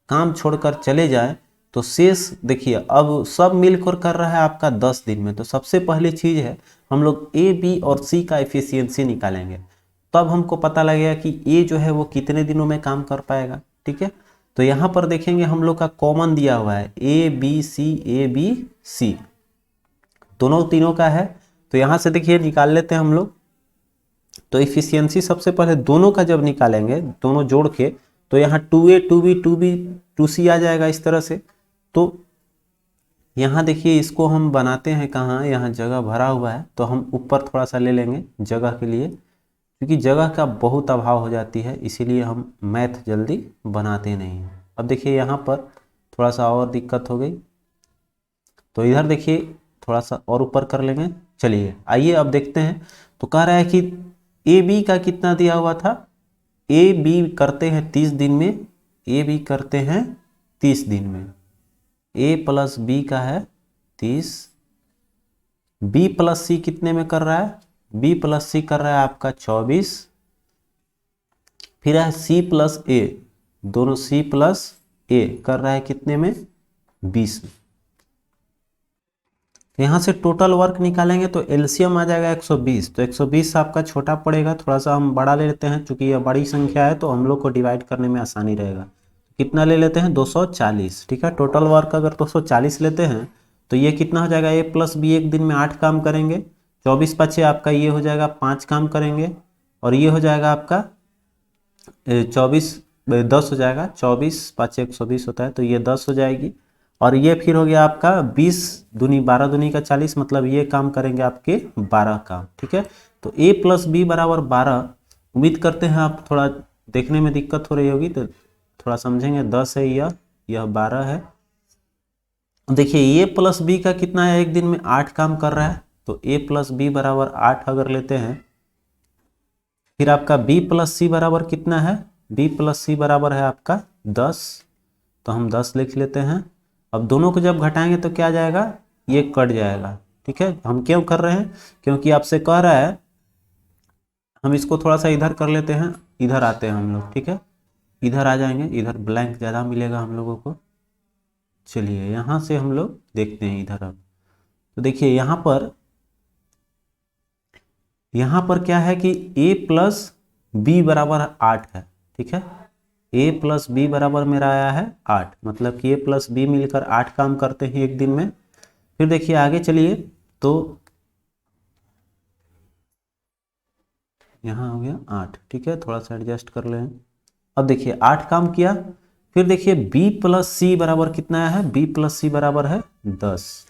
काम छोड़कर चले जाएं तो शेष देखिए अब सब मिलकर कर रहा है आपका 10 दिन में, तो सबसे पहली चीज है हम लोग A, B और C का एफिशिएंसी निकालेंगे, तब हमको पता लगेगा कि A जो है वो कितने दिनों में काम कर पाएगा, ठीक है। तो यहाँ पर देखेंगे हम लोग का कॉमन दिया हुआ है A B C दोनों तीनों का है, तो यहाँ से देखिए निकाल लेते हैं हम लोग, तो इफिशियंसी सबसे पहले दोनों का जब निकालेंगे दोनों जोड़ के तो यहाँ 2A 2B 2B 2C आ जाएगा इस तरह से। तो यहाँ देखिए इसको हम बनाते हैं कहाँ, यहाँ जगह भरा हुआ है तो हम ऊपर थोड़ा सा ले लेंगे जगह के लिए, क्योंकि जगह का बहुत अभाव हो जाती है, इसीलिए हम मैथ जल्दी बनाते नहीं हैं। अब देखिए यहाँ पर थोड़ा सा और दिक्कत हो गई, तो इधर देखिए थोड़ा सा और ऊपर कर लेंगे। चलिए आइए अब देखते हैं। तो कह रहा है कि ए बी का कितना दिया हुआ था, ए बी करते हैं 30 दिन में, ए बी करते हैं 30 दिन में, ए प्लस बी का है 30, बी प्लस सी कितने में कर रहा है, बी प्लस सी कर रहा है आपका 24, फिर है सी प्लस ए, दोनों सी प्लस ए कर रहा है कितने में, 20 में। यहाँ से टोटल वर्क निकालेंगे तो एलसीएम आ जाएगा 120, तो 120 आपका छोटा पड़ेगा, थोड़ा सा हम बड़ा ले लेते हैं, क्योंकि यह बड़ी संख्या है तो हम लोग को डिवाइड करने में आसानी रहेगा। कितना ले लेते हैं 240, ठीक है। टोटल वर्क अगर 240 लेते हैं तो ये कितना हो जाएगा, ए प्लस बी एक दिन में 8 काम करेंगे, 24 पचे आपका ये हो जाएगा 5 काम करेंगे, और ये हो जाएगा आपका 10 हो जाएगा, 24 5 120 होता है तो ये 10 हो जाएगी, और ये फिर हो गया आपका 20 दूनी 12 दूनी का 40, मतलब ये काम करेंगे आपके 12 काम, ठीक है। तो a प्लस बी बराबर 12, उम्मीद करते हैं आप थोड़ा देखने में दिक्कत हो रही होगी तो थोड़ा समझेंगे। 10 है यह 12 है। देखिए a प्लस बी का कितना है, एक दिन में 8 काम कर रहा है, तो a प्लस बी बराबर 8 अगर लेते हैं, फिर आपका b प्लस सी बराबर कितना है, b प्लस सी बराबर है आपका 10, तो हम 10 लिख लेते हैं। अब दोनों को जब घटाएंगे तो क्या जाएगा, ये कट जाएगा, ठीक है। हम क्यों कर रहे हैं, क्योंकि आपसे कह रहा है, हम इसको थोड़ा सा इधर कर लेते हैं, इधर आते हैं हम लोग, ठीक है। इधर आ जाएंगे, इधर ब्लैंक ज़्यादा मिलेगा हम लोगों को। चलिए यहाँ से हम लोग देखते हैं इधर। अब तो देखिए यहाँ पर क्या है कि a प्लस बी बराबर 8 है, ठीक है। a प्लस बी बराबर मेरा आया है 8, मतलब कि a प्लस बी मिलकर 8 काम करते हैं एक दिन में। फिर देखिए आगे चलिए, तो यहाँ हो गया 8, ठीक है, थोड़ा सा एडजस्ट कर लें। अब देखिए 8 काम किया, फिर देखिए b प्लस सी बराबर कितना आया है, b प्लस सी बराबर है 10।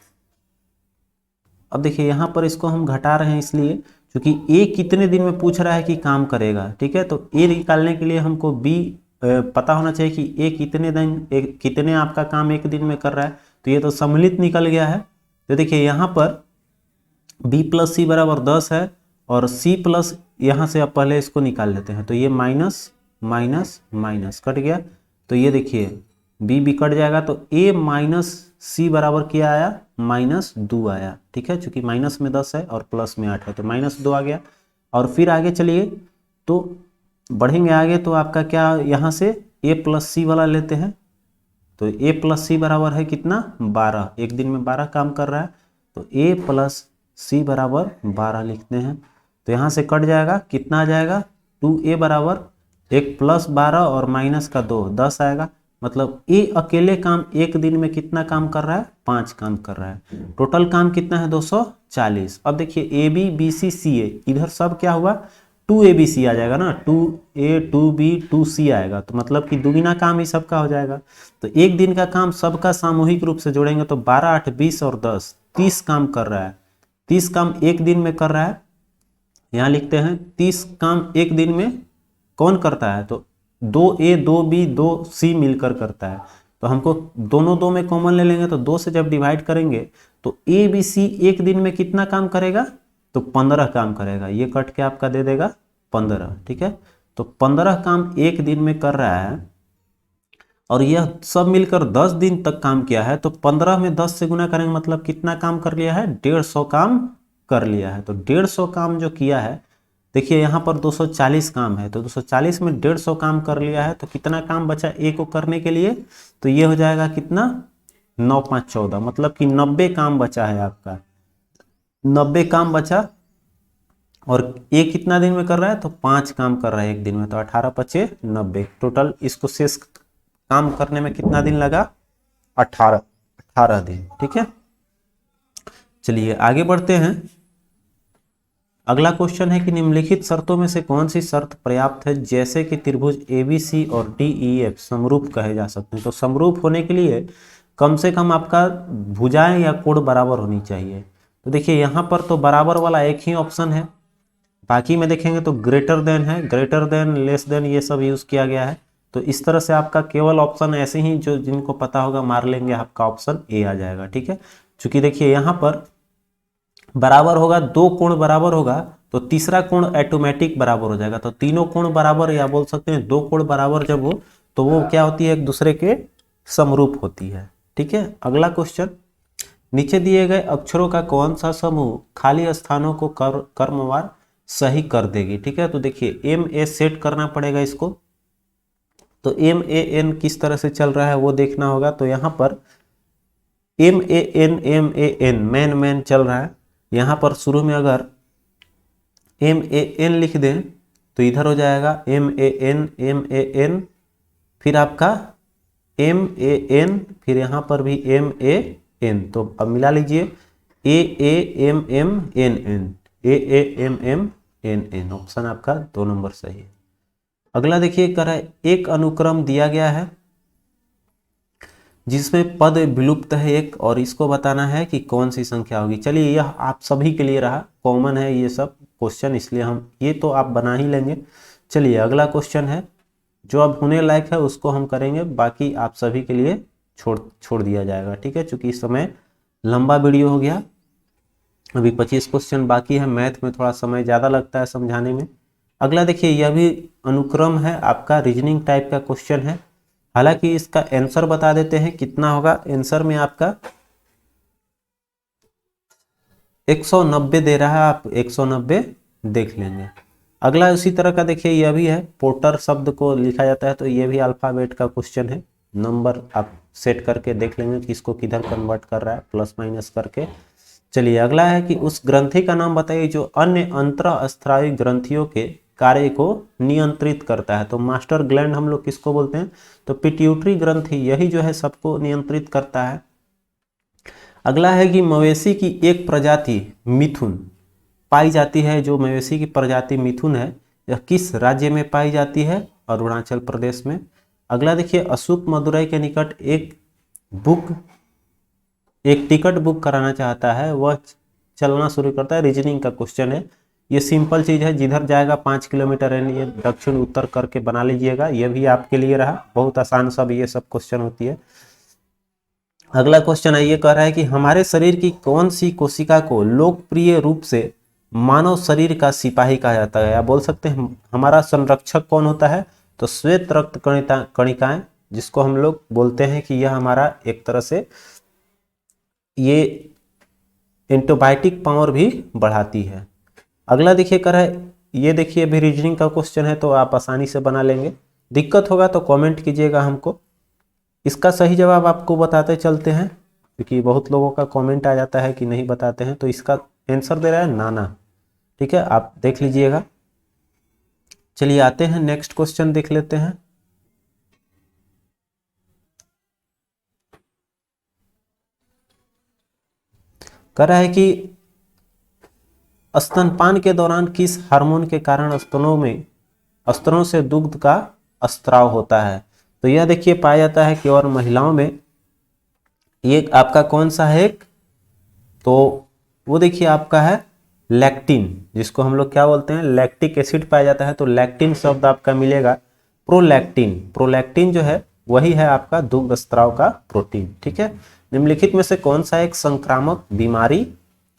अब देखिए यहाँ पर इसको हम घटा रहे हैं इसलिए क्योंकि a कितने दिन में पूछ रहा है कि काम करेगा, ठीक है। तो a निकालने के लिए हमको b पता होना चाहिए कि a कितने आपका काम एक दिन में कर रहा है, तो ये तो सम्मिलित निकल गया है। तो देखिए यहाँ पर b प्लस सी बराबर 10 है, और c प्लस यहाँ से आप पहले इसको निकाल लेते हैं, तो ये माइनस माइनस माइनस कट गया, तो ये देखिए b कट जाएगा, तो a माइनस सी बराबर क्या आया, -2 आया, ठीक है। चूंकि माइनस में 10 है और प्लस में 8 है तो -2 आ गया। और फिर आगे चलिए तो बढ़ेंगे आगे, तो आपका क्या यहाँ से a प्लस सी वाला लेते हैं, तो a प्लस सी बराबर है कितना 12, एक दिन में 12 काम कर रहा है, तो a प्लस सी बराबर 12 लिखते हैं। तो यहाँ से कट जाएगा, कितना आ जाएगा 2a बराबर 1 प्लस 12 और माइनस का 2 10 आएगा, मतलब a अकेले काम एक दिन में कितना काम कर रहा है, 5 काम कर रहा है। टोटल काम कितना है 240। अब देखिए ए बी बी सी सी ए, इधर सब क्या हुआ 2abc आ जाएगा ना, 2a 2b 2c आएगा, तो मतलब कि दुगुना काम ही सबका हो जाएगा। तो एक दिन का काम सबका सामूहिक रूप से जोड़ेंगे तो 12 8 20 और 10 30 काम कर रहा है, 30 काम एक दिन में कर रहा है। यहाँ लिखते हैं 30 काम एक दिन में कौन करता है, तो 2a 2b 2c मिलकर करता है। तो हमको दोनों 2 में कॉमन ले लेंगे, तो 2 से जब डिवाइड करेंगे तो a b c एक दिन में कितना काम करेगा, तो 15 काम करेगा, ये कट के आपका दे देगा 15, ठीक है। तो 15 काम एक दिन में कर रहा है, और यह सब मिलकर 10 दिन तक काम किया है, तो 15 में 10 से गुना करेंगे, मतलब कितना काम कर लिया है 150 काम कर लिया है। तो 150 काम जो किया है, देखिए यहाँ पर 240 काम है, तो 240 में 150 काम कर लिया है, तो कितना काम बचा ए को करने के लिए, तो ये हो जाएगा कितना 9 5 14, मतलब कि 90 काम बचा है आपका, 90 काम बचा। और ए कितना दिन में कर रहा है, तो 5 काम कर रहा है एक दिन में, तो 18 5 90, टोटल इसको शेष काम करने में कितना दिन लगा 18 दिन, ठीक है। चलिए आगे बढ़ते हैं। अगला क्वेश्चन है कि निम्नलिखित शर्तों में से कौन सी शर्त पर्याप्त है जैसे कि त्रिभुज ABC और DEF समरूप कहे जा सकते हैं। तो समरूप होने के लिए कम से कम आपका भुजाएं या कोण बराबर होनी चाहिए। तो देखिए यहाँ पर तो बराबर वाला एक ही ऑप्शन है, बाकी में देखेंगे तो ग्रेटर देन है, ग्रेटर देन, लेस देन, ये सब यूज किया गया है। तो इस तरह से आपका केवल ऑप्शन ऐसे ही जो जिनको पता होगा मार लेंगे, आपका ऑप्शन ए आ जाएगा। ठीक है, चूंकि देखिए यहाँ पर बराबर होगा, दो कोण बराबर होगा तो तीसरा कोण ऑटोमेटिक बराबर हो जाएगा। तो तीनों कोण बराबर, या बोल सकते हैं दो कोण बराबर जब हो तो वो क्या होती है, एक दूसरे के समरूप होती है। ठीक है, अगला क्वेश्चन, नीचे दिए गए अक्षरों का कौन सा समूह खाली स्थानों को क्रमवार सही कर देगी। ठीक है, तो देखिए एम ए सेट करना पड़ेगा इसको। तो एम ए एन किस तरह से चल रहा है वो देखना होगा। तो यहाँ पर M A N man man चल रहा है। यहाँ पर शुरू में अगर एम ए एन लिख दें तो इधर हो जाएगा एम ए एन, फिर आपका एम ए एन, फिर यहाँ पर भी एम ए एन। तो अब मिला लीजिए A M M N N, A M M N N, option आपका 2 नंबर सही है। अगला देखिए कर है, एक अनुक्रम दिया गया है जिसमें पद विलुप्त है एक, और इसको बताना है कि कौन सी संख्या होगी। चलिए यह आप सभी के लिए रहा, कॉमन है ये सब क्वेश्चन, इसलिए हम ये तो आप बना ही लेंगे। चलिए अगला क्वेश्चन है, जो अब होने लायक है उसको हम करेंगे, बाकी आप सभी के लिए छोड़ दिया जाएगा। ठीक है, चूंकि इस समय लंबा वीडियो हो गया, अभी 25 क्वेश्चन बाकी है। मैथ में थोड़ा समय ज़्यादा लगता है समझाने में। अगला देखिए, यह भी अनुक्रम है आपका, रीजनिंग टाइप का क्वेश्चन है। हालांकि इसका आंसर बता देते हैं कितना होगा। आंसर में आपका 190 दे रहा है, आप 190 देख लेंगे। अगला उसी तरह का देखिए, यह भी है, पोर्टर शब्द को लिखा जाता है, तो यह भी अल्फाबेट का क्वेश्चन है। नंबर आप सेट करके देख लेंगे कि इसको किधर कन्वर्ट कर रहा है, प्लस माइनस करके। चलिए अगला है कि उस ग्रंथि का नाम बताइए जो अन्य अंतःस्रावी ग्रंथियों के कार्य को नियंत्रित करता है। तो मास्टर ग्लैंड हम लोग किसको बोलते हैं, तो पिट्यूटरी ग्रंथि, यही जो है सबको नियंत्रित करता है। अगला है कि मवेशी की एक प्रजाति मिथुन पाई जाती है, जो मवेशी की प्रजाति मिथुन है यह किस राज्य में पाई जाती है, अरुणाचल प्रदेश में। अगला देखिए, अशोक मदुरई के निकट एक टिकट बुक कराना चाहता है, वह चलना शुरू करता है। रीजनिंग का क्वेश्चन है, ये सिंपल चीज है, जिधर जाएगा 5 किलोमीटर यानी ये दक्षिण उत्तर करके बना लीजिएगा। ये भी आपके लिए रहा, बहुत आसान सब ये सब क्वेश्चन होती है। अगला क्वेश्चन है, ये कह रहा है कि हमारे शरीर की कौन सी कोशिका को लोकप्रिय रूप से मानव शरीर का सिपाही कहा जाता है, या बोल सकते हैं हमारा संरक्षक कौन होता है, तो श्वेत रक्त कणिकाएं, जिसको हम लोग बोलते हैं कि यह हमारा एक तरह से ये एंटीबायोटिक पावर भी बढ़ाती है। अगला देखिए कर है, ये देखिए भी रीजनिंग का क्वेश्चन है, तो आप आसानी से बना लेंगे। दिक्कत होगा तो कमेंट कीजिएगा हमको। इसका सही जवाब आपको बताते चलते हैं, क्योंकि बहुत लोगों का कमेंट आ जाता है कि नहीं बताते हैं। तो इसका आंसर दे रहा है नाना। ठीक है, आप देख लीजिएगा। चलिए आते हैं नेक्स्ट क्वेश्चन देख लेते हैं। कह रहा है कि स्तनपान के दौरान किस हार्मोन के कारण स्तनों से दुग्ध का स्त्राव होता है। तो यह देखिए पाया जाता है केवल महिलाओं में। ये आपका कौन सा है, तो वो देखिए आपका है लैक्टिन, जिसको हम लोग क्या बोलते हैं, लैक्टिक एसिड पाया जाता है। तो लैक्टिन शब्द आपका मिलेगा प्रोलैक्टिन। प्रोलैक्टिन जो है वही है आपका दुग्ध स्त्राव का प्रोटीन। ठीक है, निम्नलिखित में से कौन सा एक संक्रामक बीमारी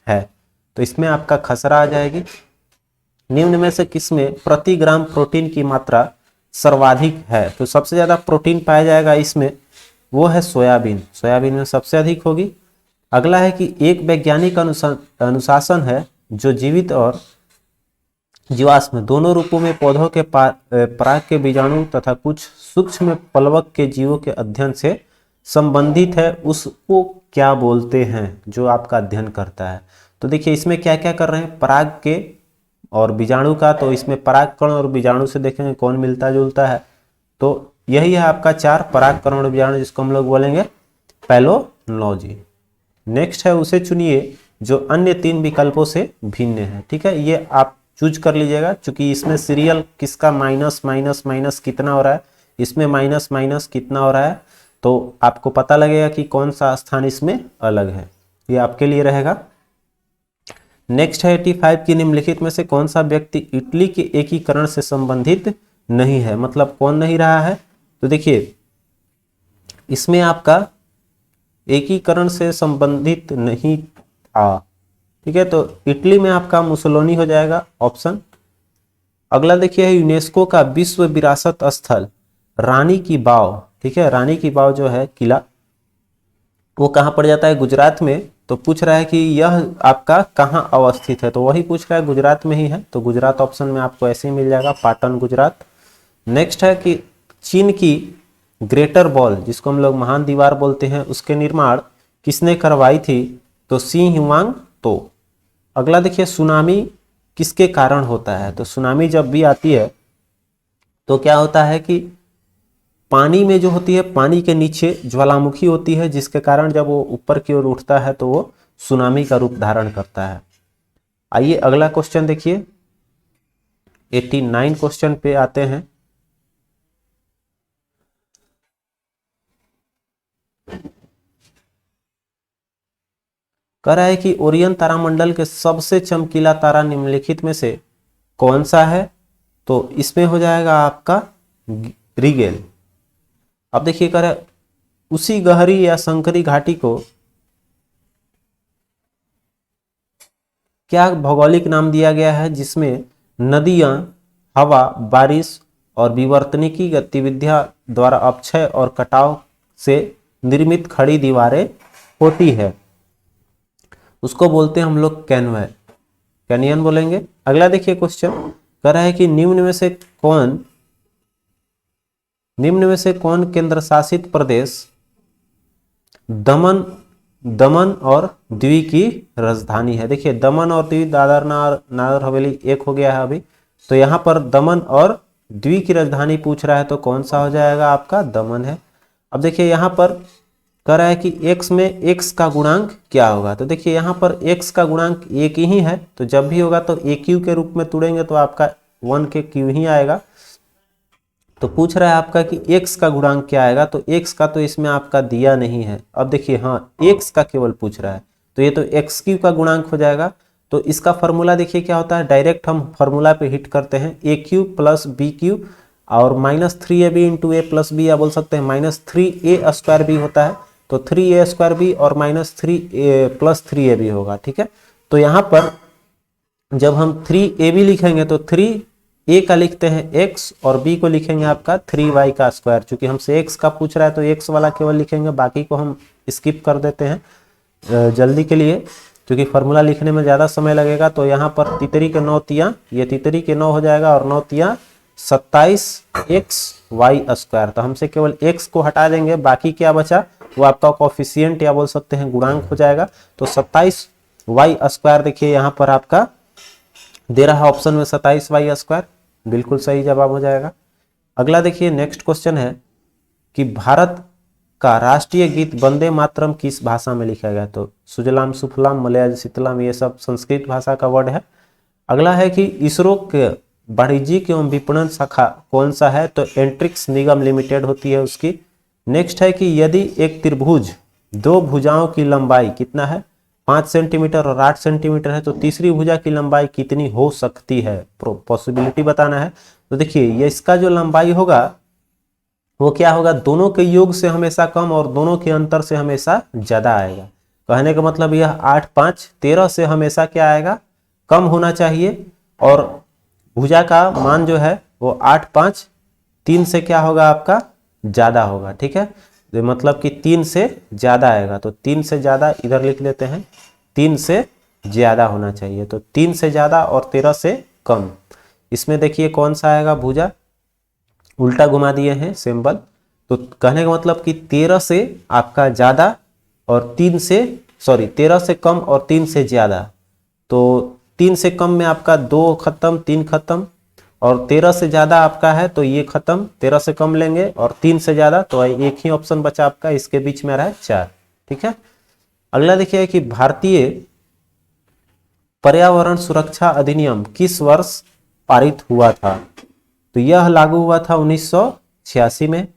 है, तो इसमें आपका खसरा आ जाएगी। निम्न में से किसमें प्रति ग्राम प्रोटीन की मात्रा सर्वाधिक है, तो सबसे ज्यादा प्रोटीन पाया जाएगा इसमें, वो है सोयाबीन। सोयाबीन में सबसे अधिक होगी। अगला है कि एक वैज्ञानिक अनुशासन है जो जीवित और जीवाश्म दोनों रूपों में पौधों के पराग के बीजाणु तथा कुछ सूक्ष्म पलवक के जीवों के अध्ययन से संबंधित है, उसको क्या बोलते हैं, जो आपका अध्ययन करता है। तो देखिए इसमें क्या क्या कर रहे हैं, पराग के और बीजाणु का, तो इसमें परागकण और बीजाणु से देखेंगे कौन मिलता जुलता है। तो यही है आपका 4 परागकण और बीजाणु, जिसको हम लोग बोलेंगे पैलोलॉजी। नेक्स्ट है उसे चुनिए जो अन्य 3 विकल्पों से भिन्न है। ठीक है, ये आप चूज कर लीजिएगा, चूंकि इसमें सीरियल किसका माइनस माइनस माइनस कितना हो रहा है, इसमें माइनस माइनस कितना हो रहा है, तो आपको पता लगेगा कि कौन सा स्थान इसमें अलग है। ये आपके लिए रहेगा। नेक्स्ट है 85 की निम्नलिखित में से कौन सा व्यक्ति इटली के एकीकरण से संबंधित नहीं है, मतलब कौन नहीं रहा है। तो देखिए इसमें आपका एकीकरण से संबंधित नहीं था, ठीक है, तो इटली में आपका मुसोलिनी हो जाएगा ऑप्शन। अगला देखिए है यूनेस्को का विश्व विरासत स्थल रानी की वाव, ठीक है, रानी की वाव जो है किला वो कहाँ पड़ जाता है, गुजरात में। तो पूछ रहा है कि यह आपका कहाँ अवस्थित है, तो वही पूछ रहा है, गुजरात में ही है, तो गुजरात ऑप्शन में आपको ऐसे ही मिल जाएगा, पाटन गुजरात। नेक्स्ट है कि चीन की ग्रेटर वॉल जिसको हम लोग महान दीवार बोलते हैं उसके निर्माण किसने करवाई थी, तो सी ह्यूआंग तो। अगला देखिए सुनामी किसके कारण होता है, तो सुनामी जब भी आती है तो क्या होता है कि पानी में जो होती है, पानी के नीचे ज्वालामुखी होती है जिसके कारण जब वो ऊपर की ओर उठता है तो वो सुनामी का रूप धारण करता है। आइए अगला क्वेश्चन देखिए 89 क्वेश्चन पे आते हैं। कह रहा है कि ओरियन तारामंडल के सबसे चमकीला तारा निम्नलिखित में से कौन सा है, तो इसमें हो जाएगा आपका रिगेल। अब देखिए कह रहा है उसी गहरी या संकरी घाटी को क्या भौगोलिक नाम दिया गया है जिसमें नदियां, हवा, बारिश और विवर्तनिकी गतिविधियां द्वारा अपक्षय और कटाव से निर्मित खड़ी दीवारें होती है, उसको बोलते हैं हम लोग कैनियन बोलेंगे। अगला देखिए क्वेश्चन कह रहा है कि निम्न में से कौन केंद्र शासित प्रदेश दमन और दीव की राजधानी है। देखिए दमन और दीव, दादर नागर हवेली एक हो गया है अभी, तो यहाँ पर दमन और दीव की राजधानी पूछ रहा है तो कौन सा हो जाएगा, आपका दमन है। अब देखिए यहाँ पर कह रहा है कि x में x का गुणांक क्या होगा, तो देखिए यहाँ पर x का गुणांक एक ही है, तो जब भी होगा तो AQ के रूप में तोड़ेंगे तो आपका 1 के Q ही आएगा। तो पूछ रहा है आपका कि x का गुणांक क्या आएगा, तो x का तो इसमें आपका दिया नहीं है। अब देखिए हाँ x का केवल पूछ रहा है, तो ये तो XQ का गुणांक हो जाएगा। तो इसका फॉर्मूला देखिए क्या होता है, डायरेक्ट हम फॉर्मूला पे हिट करते हैं, AQ प्लस BQ और -3AB into A plus B, या बोल सकते हैं -3A स्क्वायर बी होता है, तो 3A स्क्वायर बी और -3A प्लस 3AB होगा, ठीक है। तो यहाँ पर जब हम 3AB लिखेंगे तो 3A का लिखते हैं x और b को लिखेंगे आपका 3y का स्क्वायर। चूंकि हमसे x का पूछ रहा है तो x वाला केवल लिखेंगे, बाकी को हम स्किप कर देते हैं जल्दी के लिए, क्योंकि फार्मूला लिखने में ज़्यादा समय लगेगा। तो यहाँ पर तितरी के 9 तिया, ये तितरी के 9 हो जाएगा और 9 तिया 27xy स्क्वायर। तो हमसे केवल x को हटा देंगे, बाकी क्या बचा वो आपका कोफिशिएंट या बोल सकते हैं गुणांक हो जाएगा। तो 27y स्क्वायर देखिए यहाँ पर आपका दे रहा है ऑप्शन में 27y स्क्वायर, बिल्कुल सही जवाब हो जाएगा। अगला देखिए नेक्स्ट क्वेश्चन है कि भारत का राष्ट्रीय गीत वंदे मातरम किस भाषा में लिखा गया, तो सुजलाम सुफलाम मलयाज शीतलाम ये सब संस्कृत भाषा का वर्ड है। अगला है कि इसरो के वाणिज्यिक एवं विपणन शाखा कौन सा है, तो एंट्रिक्स निगम लिमिटेड होती है उसकी। नेक्स्ट है कि यदि एक त्रिभुज दो भुजाओं की लंबाई कितना है 5 सेंटीमीटर और 8 सेंटीमीटर है, तो तीसरी भुजा की लंबाई कितनी हो सकती है, पॉसिबिलिटी बताना है। तो देखिए ये इसका जो लंबाई होगा वो क्या होगा, दोनों के योग से हमेशा कम और दोनों के अंतर से हमेशा ज्यादा आएगा। कहने का मतलब यह 8 5 13 से हमेशा क्या आएगा, कम होना चाहिए, और भुजा का मान जो है वो 8 5 3 से क्या होगा आपका ज्यादा होगा, ठीक है। तो मतलब कि 3 से ज्यादा आएगा, तो 3 से ज्यादा इधर लिख लेते हैं, 3 से ज्यादा होना चाहिए, तो 3 से ज्यादा और 13 से कम। इसमें देखिए कौन सा आएगा, भुजा उल्टा घुमा दिए हैं सिंबल। तो कहने का मतलब कि 13 से आपका ज्यादा और 13 से कम और 3 से ज्यादा। तो 3 से कम में आपका 2 खत्म 3 खत्म, और 13 से ज्यादा आपका है तो ये खत्म, 13 से कम लेंगे और 3 से ज्यादा, तो एक ही ऑप्शन बचा आपका, इसके बीच में आ रहा है 4, ठीक है। अगला देखिए कि भारतीय पर्यावरण सुरक्षा अधिनियम किस वर्ष पारित हुआ था, तो यह लागू हुआ था 1986 में।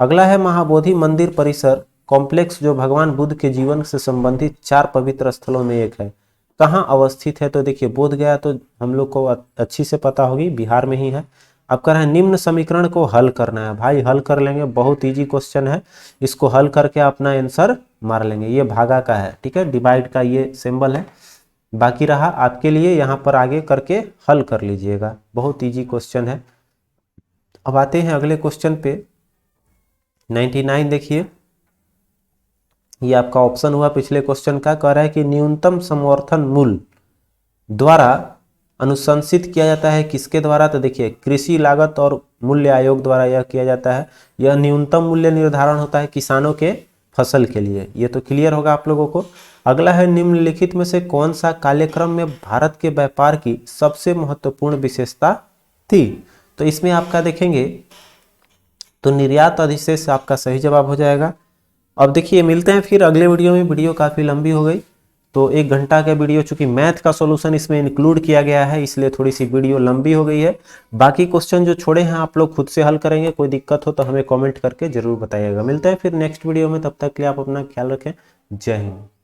अगला है महाबोधि मंदिर परिसर कॉम्प्लेक्स जो भगवान बुद्ध के जीवन से संबंधित 4 पवित्र स्थलों में एक है, कहाँ अवस्थित है, तो देखिए बोध गया तो हम लोग को अच्छी से पता होगी, बिहार में ही है। अब कह रहे हैं निम्न समीकरण को हल करना है, भाई हल कर लेंगे, बहुत इजी क्वेश्चन है, इसको हल करके अपना आंसर मार लेंगे। ये भागा का है, ठीक है, डिवाइड का ये सिंबल है। बाकी रहा आपके लिए, यहाँ पर आगे करके हल कर लीजिएगा, बहुत इजी क्वेश्चन है। अब आते हैं अगले क्वेश्चन पे 99। देखिए ये आपका ऑप्शन हुआ पिछले क्वेश्चन का, कह रहा है कि न्यूनतम समर्थन मूल्य द्वारा अनुशंसित किया जाता है किसके द्वारा, तो देखिए कृषि लागत और मूल्य आयोग द्वारा यह किया जाता है। यह न्यूनतम मूल्य निर्धारण होता है किसानों के फसल के लिए, ये तो क्लियर होगा आप लोगों को। अगला है निम्नलिखित में से कौन सा कार्यक्रम में भारत के व्यापार की सबसे महत्वपूर्ण विशेषता थी, तो इसमें आपका देखेंगे तो निर्यात अधिशेष आपका सही जवाब हो जाएगा। अब देखिए मिलते हैं फिर अगले वीडियो में, वीडियो काफ़ी लंबी हो गई तो 1 घंटा का वीडियो, चूंकि मैथ का सॉल्यूशन इसमें इंक्लूड किया गया है इसलिए थोड़ी सी वीडियो लंबी हो गई है। बाकी क्वेश्चन जो छोड़े हैं आप लोग खुद से हल करेंगे, कोई दिक्कत हो तो हमें कमेंट करके जरूर बताइएगा। मिलते हैं फिर नेक्स्ट वीडियो में, तब तक के लिए आप अपना ख्याल रखें। जय हिंद।